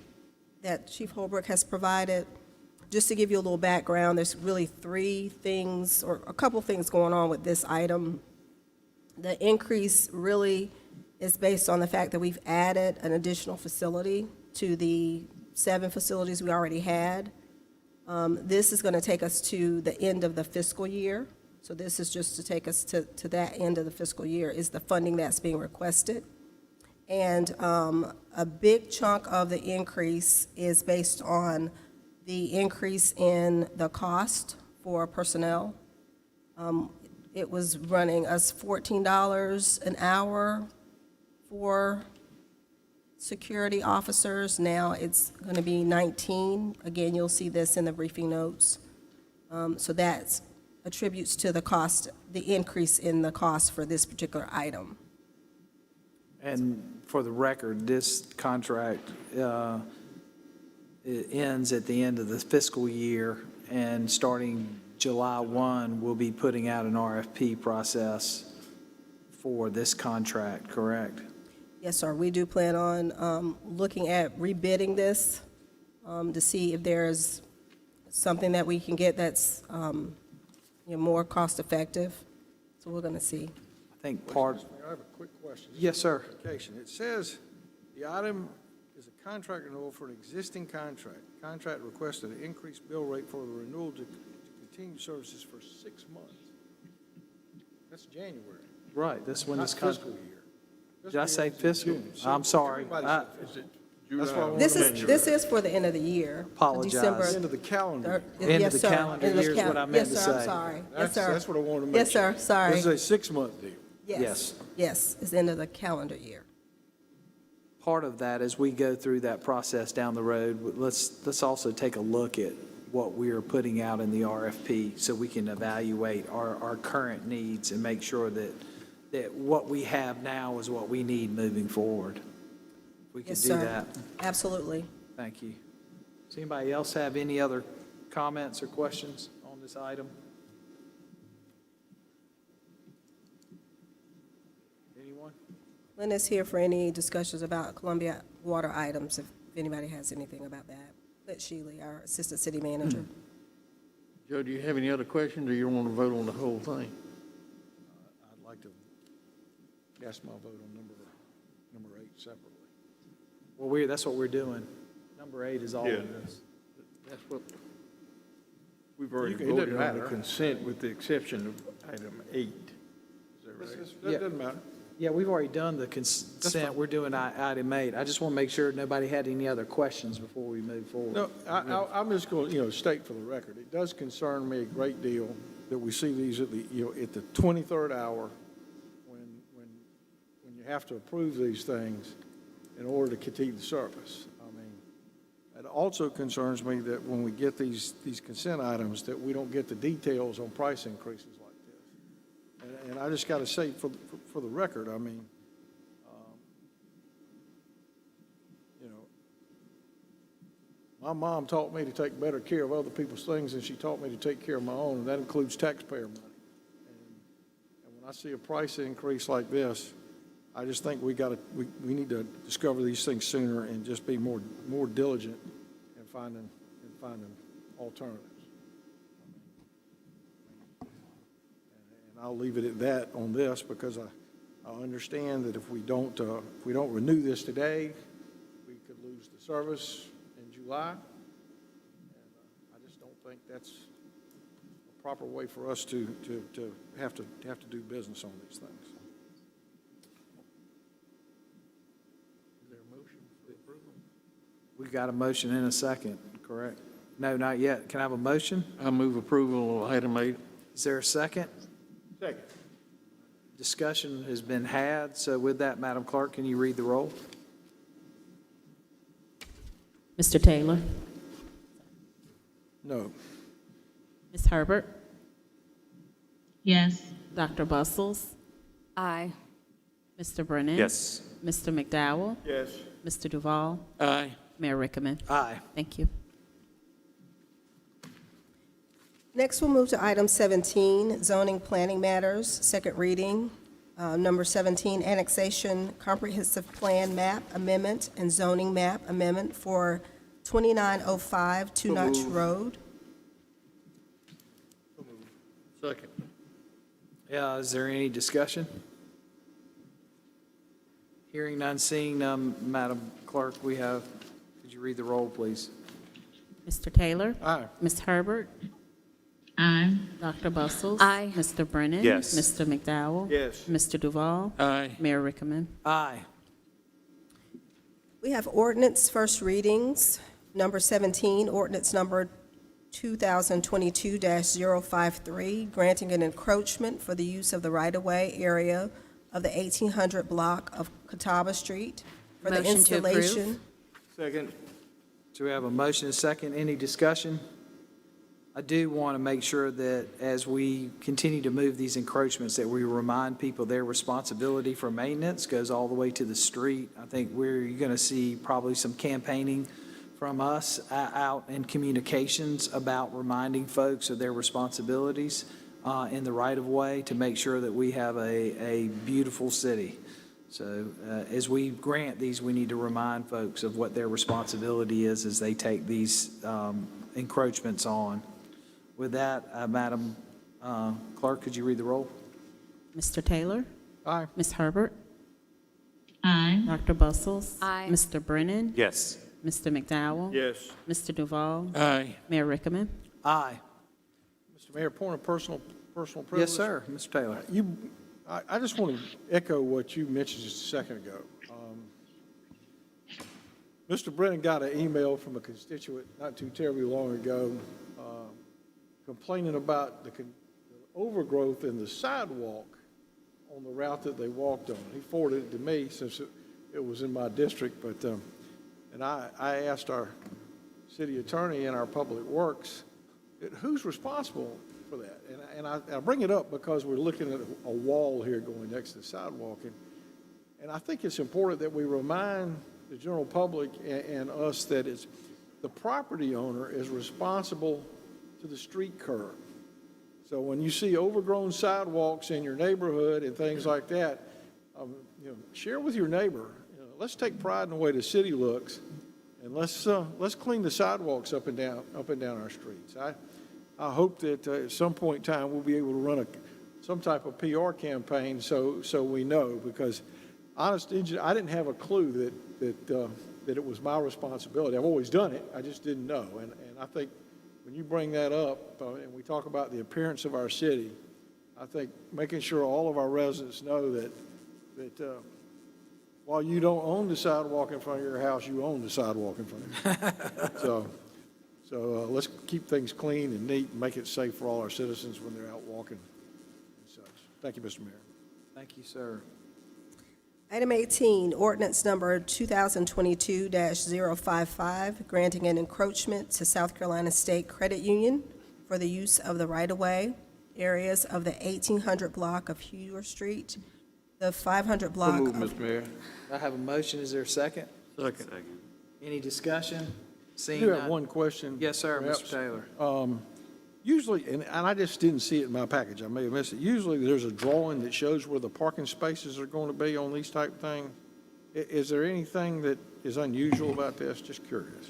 that Chief Holbrook has provided. Just to give you a little background, there's really 3 things, or a couple things going on with this item. The increase really is based on the fact that we've added an additional facility to the 7 facilities we already had. This is going to take us to the end of the fiscal year. So this is just to take us to that end of the fiscal year is the funding that's being requested. And a big chunk of the increase is based on the increase in the cost for personnel. It was running us $14 an hour for security officers. Now it's going to be $19. Again, you'll see this in the briefing notes. So that attributes to the cost, the increase in the cost for this particular item. And for the record, this contract it ends at the end of the fiscal year, and starting July 1, we'll be putting out an RFP process for this contract, correct? Yes, sir. We do plan on looking at rebidding this to see if there's something that we can get that's more cost-effective. So we're going to see. I think part, I have a quick question. yes, sir. It says the item is a contract renewal for an existing contract. Contract requested an increased bill rate for the renewal to continue services for 6 months. That's January, Right, this one not is, fiscal year. did I say fiscal? June. So I'm sorry. everybody I said fiscal. That's what I wanted This to make is, sure. this is for the end of the year. Apologize. December End of the calendar. third- End yes, of the sir. calendar End of year is cal- what I meant to Yes, sir, I'm say. sorry. Yes, sir. That's what I wanted to make Yes, sure. sir, sorry. This is a 6-month deal. Yes. Yes, it's the end of the calendar year. Part of that, as we go through that process down the road, let's also take a look at what we are putting out in the RFP so we can evaluate our current needs and make sure that what we have now is what we need moving forward. We could Yes, do sir. that. Absolutely. Thank you. Does anybody else have any other comments or questions on this item? Linda's here for any discussions about Columbia water items, if anybody has anything about that. Let Shealy, our Assistant City Manager. Joe, do you have any other questions, or you want to vote on the whole thing? I'd like to cast my vote on number 8 separately. Well, that's what we're doing. Number 8 is all Yeah. of this. That's what, We've already It doesn't voted on the matter. consent with the exception of item 8. Is that right? That doesn't matter. Yeah, we've already done the consent. We're doing item 8. I just want to make sure nobody had any other questions before we move forward. No, I'm just going to, state for the record, it does concern me a great deal that we see these at the, at the 23rd hour when you have to approve these things in order to continue the service. I mean, it also concerns me that when we get these consent items, that we don't get the details on price increases like this. And I just got to say, for the record, I mean, my mom taught me to take better care of other people's things than she taught me to take care of my own, and that includes taxpayer money. And when I see a price increase like this, I just think we need to discover these things sooner and just be more diligent in finding alternatives. And I'll leave it at that on this, because I understand that if we don't renew this today, we could lose the service in July. And I just don't think that's a proper way for us to have to do business on these things. is there a motion for approval? We've got a motion in a second, correct? No, not yet. Can I have a motion? I move approval of item 8. Is there a second? Second. Discussion has been had, so with that, Madam Clerk, can you read the roll? Mr. Taylor? No. Ms. Herbert? Yes. Dr. Bustles? Aye. Mr. Brennan? Yes. Mr. McDowell? Yes. Mr. Duval? Aye. Mayor Rickaman? Aye. Thank you. Next, we'll move to item 17, zoning planning matters, second reading. Number 17, annexation comprehensive plan map amendment and zoning map amendment for 2905 Two Notch Road. Second. Yeah, is there any discussion? Hearing none, seeing none, Madam Clerk, could you read the roll, please? Mr. Taylor? Aye. Ms. Herbert? Aye. Dr. Bustles? Aye. Mr. Brennan? Yes. Mr. McDowell? Yes. Mr. Duval? Aye. Mayor Rickaman? Aye. We have ordinance first readings. Number 17, ordinance number 2022-053, granting an encroachment for the use of the right-of-way area of the 1800 block of Catawba Street for the Motion to approve. installation. Second. So we have a motion and a second. Any discussion? I do want to make sure that as we continue to move these encroachments, that we remind people their responsibility for maintenance goes all the way to the street. I think you're going to see probably some campaigning from us out in communications about reminding folks of their responsibilities in the right-of-way to make sure that we have a beautiful city. So as we grant these, we need to remind folks of what their responsibility is as they take these encroachments on. With that, Madam Clerk, could you read the roll? Mr. Taylor? Aye. Ms. Herbert? Aye. Dr. Bustles? Aye. Mr. Brennan? Yes. Mr. McDowell? Yes. Mr. Duval? Aye. Mayor Rickaman? Aye. Mr. Mayor, point of personal privilege. Yes, sir. Mr. Taylor. I just want to echo what you mentioned just a second ago. Mr. Brennan got an email from a constituent not too terribly long ago complaining about the overgrowth in the sidewalk on the route that they walked on. He forwarded it to me since it was in my district, but and I asked our city attorney and our public works, who's responsible for that? And I bring it up because we're looking at a wall here going next to the sidewalk, and I think it's important that we remind the general public and us that it's the property owner is responsible to the street curb. So when you see overgrown sidewalks in your neighborhood and things like that, share with your neighbor, let's take pride in the way the city looks, and let's clean the sidewalks up and down our streets. I hope that at some point in time, we'll be able to run some type of PR campaign so we know, because honestly, I didn't have a clue that it was my responsibility. I've always done it, I just didn't know. And I think when you bring that up, and we talk about the appearance of our city, I think making sure all of our residents know that while you don't own the sidewalk in front of your house, you own the sidewalk in front of your house. So let's keep things clean and neat and make it safe for all our citizens when they're out walking and such. Thank you, Mr. Mayor. Thank you, sir. Item 18, ordinance number 2022-055, granting an encroachment to South Carolina State Credit Union for the use of the right-of-way areas of the 1800 block of Hewer Street, the 500 block of... Mr. Mayor. I have a motion. Is there a second? Second. Any discussion? I Seeing do have none. one question. Yes, sir, perhaps. Mr. Taylor. Usually, and I just didn't see it in my package, I may have missed it, usually there's a drawing that shows where the parking spaces are going to be on these type of things. Is there anything that is unusual about this? Just curious.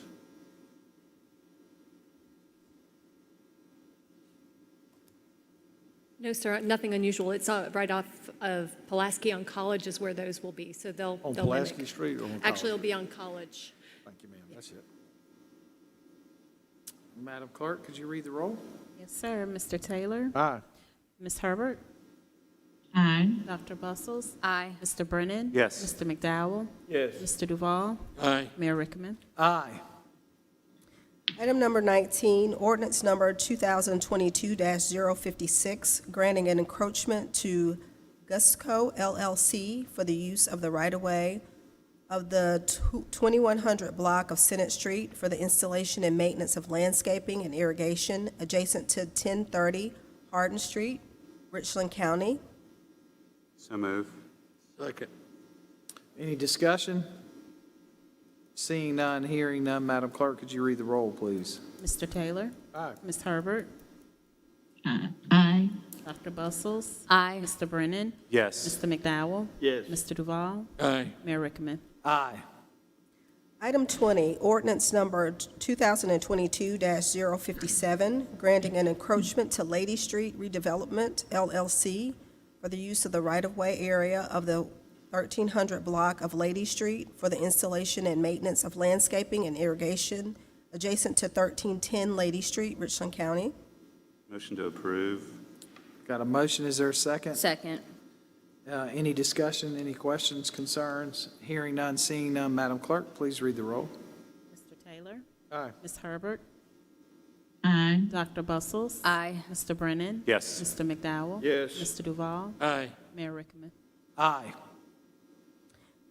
No, sir, nothing unusual. It's right off of Pulaski on College is where those will be, so they'll On mimic. Pulaski Street or on College? Actually, it'll be on College. Thank you, ma'am, that's it. Madam Clerk, could you read the roll? Yes, sir. Mr. Taylor? Aye. Ms. Herbert? Aye. Dr. Bustles? Aye. Mr. Brennan? Yes. Mr. McDowell? Yes. Mr. Duval? Aye. Mayor Rickaman? Aye. Item number 19, ordinance number 2022-056, granting an encroachment to Gusco LLC for the use of the right-of-way of the 2100 block of Senate Street for the installation and maintenance of landscaping and irrigation adjacent to 1030 Hardin Street, Richland County. So move. Second. Any discussion? Seeing none, hearing none, Madam Clerk, could you read the roll, please? Mr. Taylor? Aye. Ms. Herbert? Aye. Dr. Bustles? Aye. Mr. Brennan? Yes. Mr. McDowell? Yes. Mr. Duval? Aye. Mayor Rickaman? Aye. Item 20, ordinance number 2022-057, granting an encroachment to Lady Street Redevelopment LLC for the use of the right-of-way area of the 1300 block of Lady Street for the installation and maintenance of landscaping and irrigation adjacent to 1310 Lady Street, Richland County. Motion to approve. Got a motion, is there a second? Second. Any discussion, any questions, concerns? Hearing none, seeing none, Madam Clerk, please read the roll. Mr. Taylor? Aye. Ms. Herbert? Aye. Dr. Bustles? Aye. Mr. Brennan? Yes. Mr. McDowell? Yes. Mr. Duval? Aye. Mayor Rickaman? Aye.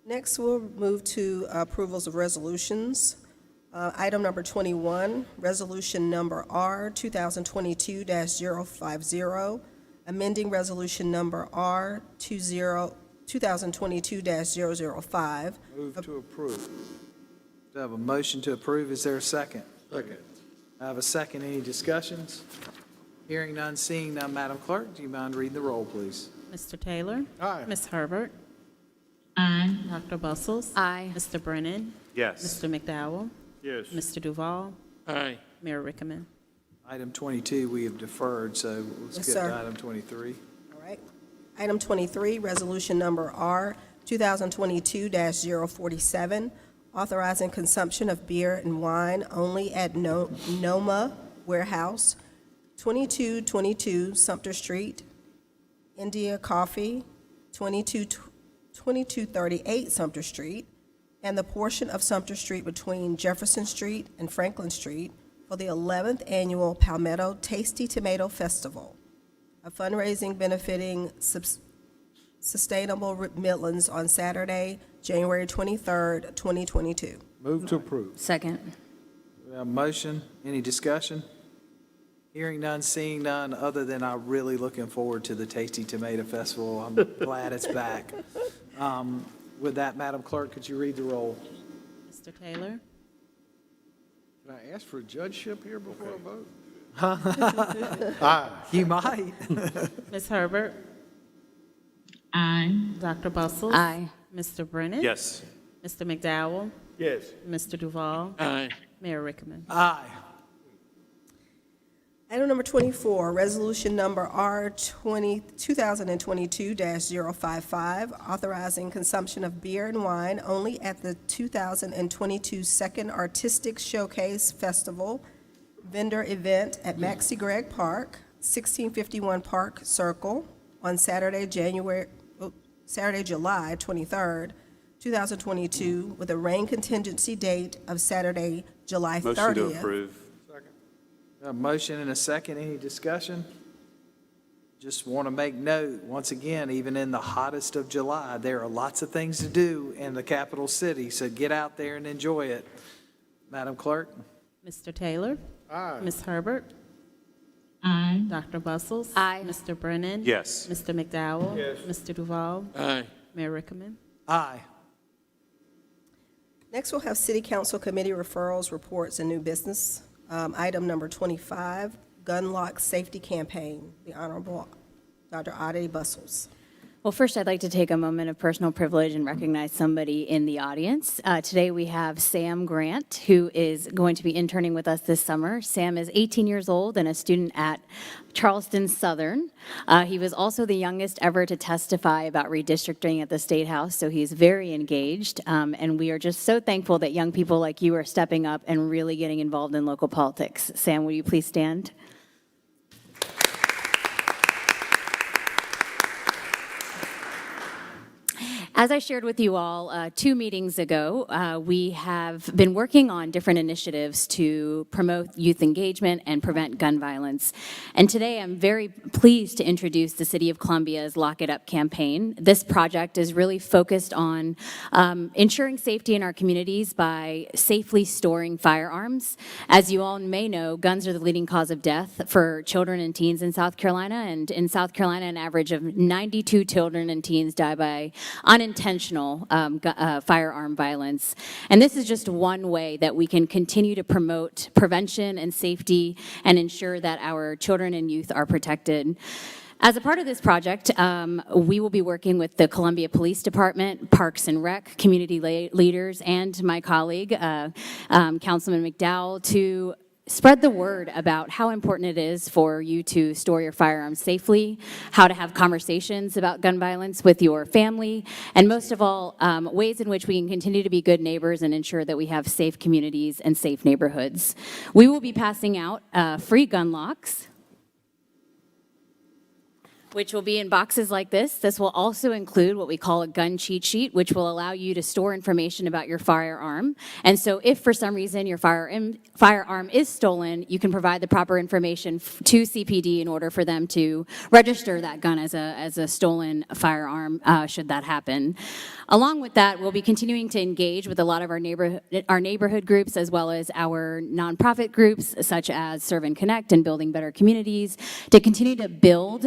Next, we'll move to approvals of resolutions. Item number 21, resolution number R 2022-050, amending resolution number R 2022-005. Move to approve. Do I have a motion to approve? Is there a second? Second. I have a second. Any discussions? Hearing none, seeing none, Madam Clerk, do you mind reading the roll, please? Mr. Taylor? Aye. Ms. Herbert? Aye. Dr. Bustles? Aye. Mr. Brennan? Yes. Mr. McDowell? Yes. Mr. Duval? Aye. Mayor Rickaman? Item 22, we have deferred, so let's Yes, get sir. to item 23. All right. Item 23, resolution number R 2022-047, authorizing consumption of beer and wine only at Noma Warehouse, 2222 Sumter Street, India Coffee, 2238 Sumter Street, and the portion of Sumter Street between Jefferson Street and Franklin Street for the 11th Annual Palmetto Tasty Tomato Festival, a fundraising benefiting Sustainable Midlands on Saturday, January 23rd, 2022. Move to approve. Second. We have a motion. Any discussion? Hearing none, seeing none, other than I'm really looking forward to the Tasty Tomato Festival. I'm glad it's back. With that, Madam Clerk, could you read the roll? Mr. Taylor? Can I ask for a judgeship here before I vote? Aye. You might. Ms. Herbert? Aye. Dr. Bustles? Aye. Mr. Brennan? Yes. Mr. McDowell? Yes. Mr. Duval? Aye. Mayor Rickaman? Aye. Item number 24, resolution number R2022-055, authorizing consumption of beer and wine only at the 2022 Second Artistic Showcase Festival vendor event at Maxie Gregg Park, 1651 Park Circle, on Saturday, July 23rd, 2022, with a rain contingency date of Saturday, July 30th. Motion to approve. A motion and a second. Any discussion? Just want to make note, once again, even in the hottest of July, there are lots of things to do in the capital city, so get out there and enjoy it. Madam Clerk? Mr. Taylor? Aye. Ms. Herbert? Aye. Dr. Bustles? Aye. Mr. Brennan? Yes. Mr. McDowell? Yes. Mr. Duval? Aye. Mayor Rickaman? Aye. Next, we'll have city council committee referrals, reports, and new business. Item number 25, Gun Lock Safety Campaign, the Honorable Dr. Ade Bustles. Well, first, I'd like to take a moment of personal privilege and recognize somebody in the audience. Today, we have Sam Grant, who is going to be interning with us this summer. Sam is 18 years old and a student at Charleston Southern. He was also the youngest ever to testify about redistricting at the State House, so he's very engaged. And we are just so thankful that young people like you are stepping up and really getting involved in local politics. Sam, will you please stand? As I shared with you all 2 meetings ago, we have been working on different initiatives to promote youth engagement and prevent gun violence. And today I'm very pleased to introduce the City of Columbia's Lock It Up campaign. This project is really focused on ensuring safety in our communities by safely storing firearms. As you all may know, guns are the leading cause of death for children and teens in South Carolina. And in South Carolina, an average of 92 children and teens die by unintentional firearm violence. And this is just one way that we can continue to promote prevention and safety and ensure that our children and youth are protected. As a part of this project, we will be working with the Columbia Police Department, Parks and Rec, community leaders, and my colleague, Councilman McDowell, to spread the word about how important it is for you to store your firearms safely, how to have conversations about gun violence with your family, and most of all, ways in which we can continue to be good neighbors and ensure that we have safe communities and safe neighborhoods. We will be passing out free gun locks, which will be in boxes like this. This will also include what we call a gun cheat sheet, which will allow you to store information about your firearm. And so if for some reason your firearm is stolen, you can provide the proper information to CPD in order for them to register that gun as a stolen firearm, should that happen. Along with that, we'll be continuing to engage with a lot of our neighborhood groups, as well as our nonprofit groups, such as Serve and Connect and Building Better Communities, to continue to build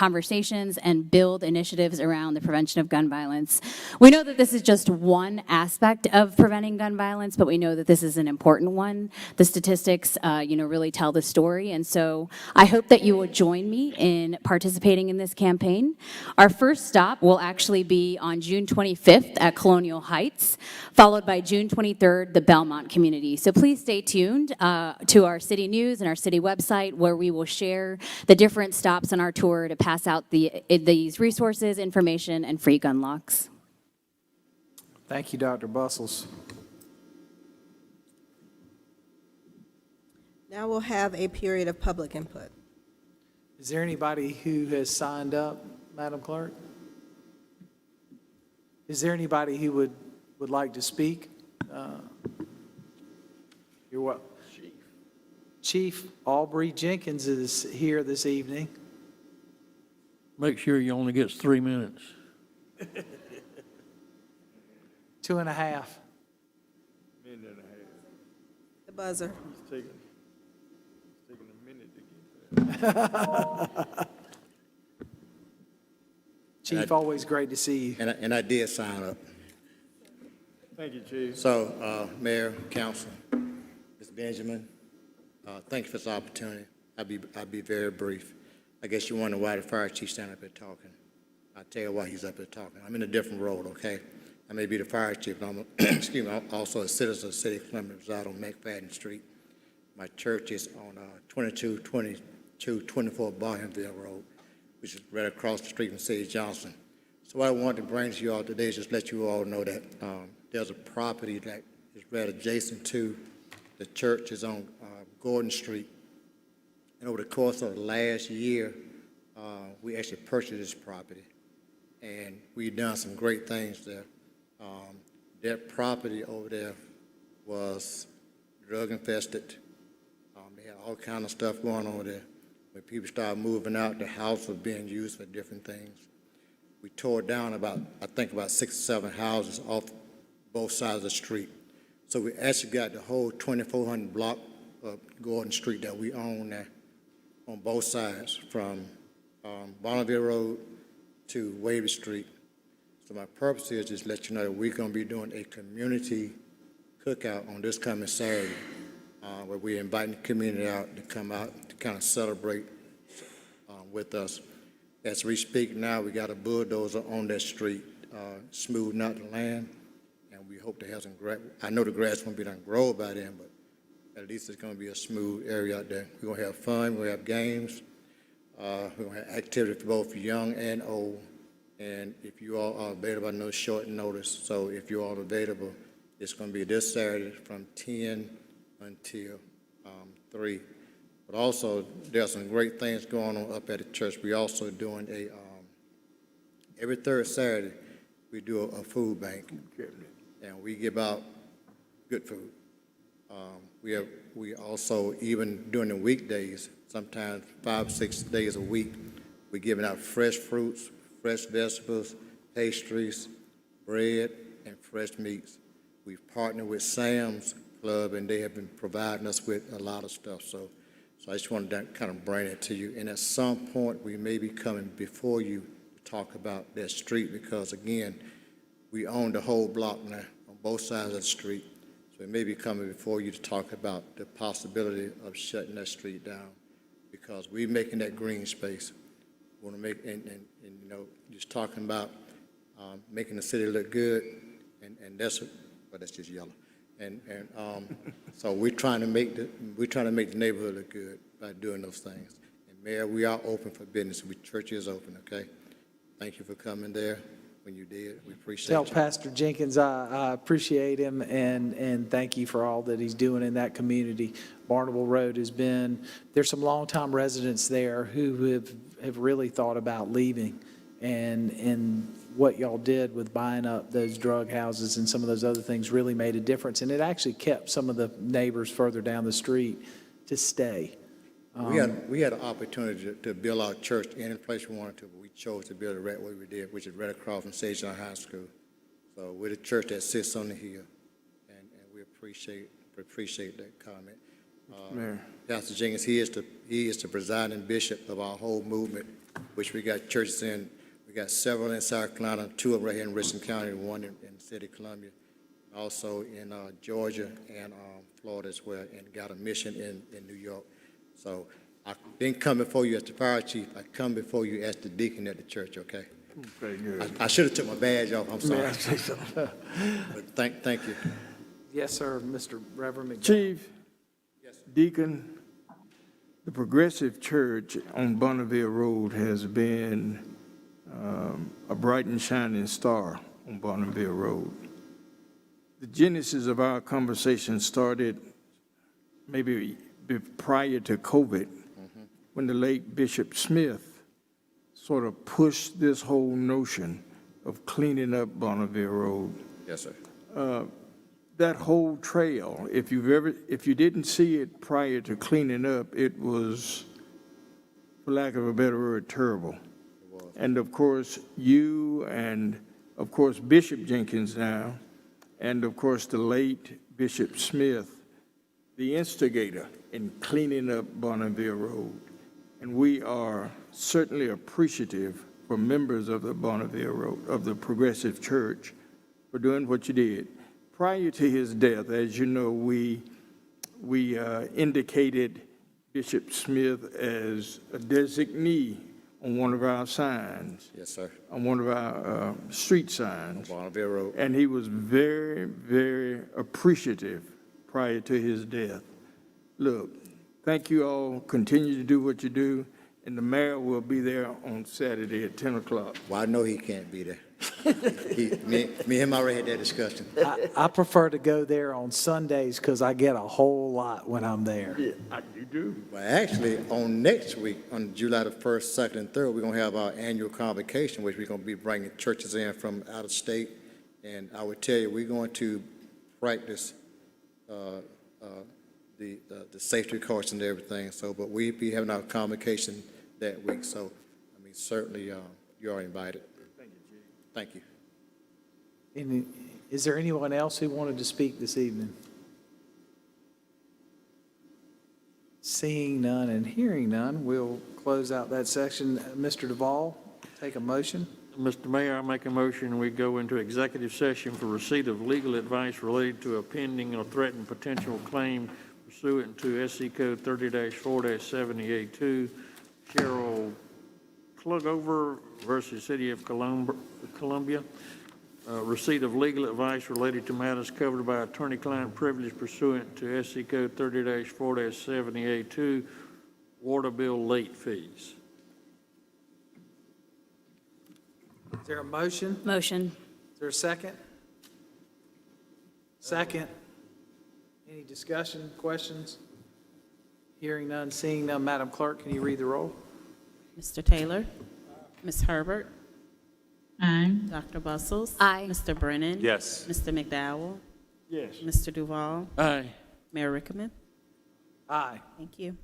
conversations and build initiatives around the prevention of gun violence. We know that this is just one aspect of preventing gun violence, but we know that this is an important one. The statistics, really tell the story, and so I hope that you will join me in participating in this campaign. Our first stop will actually be on June 25th at Colonial Heights, followed by June 23rd, the Belmont community. So please stay tuned to our city news and our city website, where we will share the different stops on our tour to pass out these resources, information, and free gun locks. Thank you, Dr. Bustles. Now we'll have a period of public input. Is there anybody who has signed up, Madam Clerk? Is there anybody who would like to speak? You're what? Chief Aubrey Jenkins is here this evening. Make sure you only gets 3 minutes. 2.5. Minute and a half. The buzzer. It's taking a minute to get there. Chief, always great to see you. And I did sign up. Thank you, Chief. So, Mayor, Council, Mr. Benjamin, thank you for this opportunity. I'll be very brief. I guess you wonder why the fire chief standing up here talking. I'll tell you why he's up here talking. I'm in a different role, okay? I may be the fire chief, but I'm, excuse me, I'm also a citizen of the city of Columbia, reside on McFadden Street. My church is on 2224 Barhamville Road, which is right across the street from City Johnson. So what I wanted to bring to you all today is just let you all know that there's a property that is right adjacent to the church is on Gordon Street. And over the course of the last year, we actually purchased this property, and we've done some great things there. That property over there was drug infested. They had all kind of stuff going on there. When people started moving out, the house was being used for different things. We tore down about 6 or 7 houses off both sides of the street. So we actually got the whole 2400 block of Gordon Street that we own there on both sides, from Bonneville Road to Wavy Street. So my purpose is just let you know that we're going to be doing a community cookout on this coming Saturday, where we're inviting the community out to come out to kind of celebrate with us. As we speak now, we got a bulldozer on that street, smoothing out the land, and we hope to have some grass. I know the grass won't be done grow by then, but at least it's going to be a smooth area out there. We're going to have fun. We're going to have games. We're going to have activity for both young and old. And if you all are available, I know it's short notice, so if you all are available, it's going to be this Saturday from 10 until 3. But also, there's some great things going on up at the church. We're also doing every third Saturday, we do a food bank, and we give out good food. We also, even during the weekdays, sometimes 5 or 6 days a week, we're giving out fresh fruits, fresh vegetables, pastries, bread, and fresh meats. We've partnered with Sam's Club, and they have been providing us with a lot of stuff. So I just wanted to kind of bring it to you. And at some point, we may be coming before you to talk about that street, because, again, we own the whole block now on both sides of the street. So we may be coming before you to talk about the possibility of shutting that street down, because we're making that green space. We want to make, and you know, just talking about making the city look good, and that's just yellow. And so we're trying to make the neighborhood look good by doing those things. And Mayor, we are open for business. Church is open, okay? Thank you for coming there when you did. We appreciate Tell you. Pastor Jenkins I appreciate him, and thank you for all that he's doing in that community. Barnable Road has been, there's some longtime residents there who have really thought about leaving, and what y'all did with buying up those drug houses and some of those other things really made a difference, and it actually kept some of the neighbors further down the street to stay. We had an opportunity to build our church any place we wanted to, but we chose to build it right where we did, which is right across from Sage High School. So we're the church that sits on the hill, and we appreciate that comment. Mayor. Pastor Jenkins, he is the presiding bishop of our whole movement, which we got churches in. We got several in South Carolina, 2 of them right here in Richland County, and 1 in the city of Columbia, also in Georgia and Florida as well, and got a mission in New York. So I didn't come before you as the fire chief. I come before you as the deacon at the church, okay? Okay, good. I should have took my badge off, I'm sorry. But thank you. Yes, sir, Mr. Reverend McDowell. Chief, Deacon, the Progressive Church on Bonneville Road has been a bright and shining star on Bonneville Road. The genesis of our conversation started maybe prior to COVID, when the late Bishop Smith sort of pushed this whole notion of cleaning up Bonneville Road. Yes, sir. That whole trail, if you didn't see it prior to cleaning up, it was, for lack of a better word, terrible. And of course, you and of course Bishop Jenkins now, and of course the late Bishop Smith, the instigator in cleaning up Bonneville Road. And we are certainly appreciative for members of the Bonneville Road, of the Progressive Church, for doing what you did. Prior to his death, as you know, we indicated Bishop Smith as a designee on one of our signs, Yes, sir. on one of our street signs. Bonneville Road. And he was very, very appreciative prior to his death. Look, thank you all. Continue to do what you do, and the mayor will be there on Saturday at 10 o'clock. Well, I know he can't be there. Me and him already had that discussion. I prefer to go there on Sundays because I get a whole lot when I'm there. You do? Well, actually, on next week, on July the 1st, 2nd, and 3rd, we're going to have our annual convocation, which we're going to be bringing churches in from out of state. And I would tell you, we're going to practice the safety course and everything. So, but we'll be having our convocation that week. So, I mean, certainly you are invited. Thank you. Is there anyone else who wanted to speak this evening? Seeing none and hearing none, we'll close out that section. Mr. Duvall, take a motion. Mr. Mayor, I make a motion, we go into executive session for receipt of legal advice related to a pending or threatened potential claim pursuant to SC Code 30-4-70A2, Cheryl Klugover versus City of Columbia. Receipt of legal advice related to matters covered by attorney-client privilege pursuant to SC Code 30-4-70A2, water bill late fees. Is there a motion? Motion. Is there a second? Second. Any discussion, questions? Hearing none, seeing none. Madam Clerk, can you read the roll? Mr. Taylor? Ms. Herbert? Aye. Dr. Bustles? Aye. Mr. Brennan? Yes. Mr. McDowell? Yes. Mr. Duval? Aye. Mayor Rickaman? Aye. Thank you.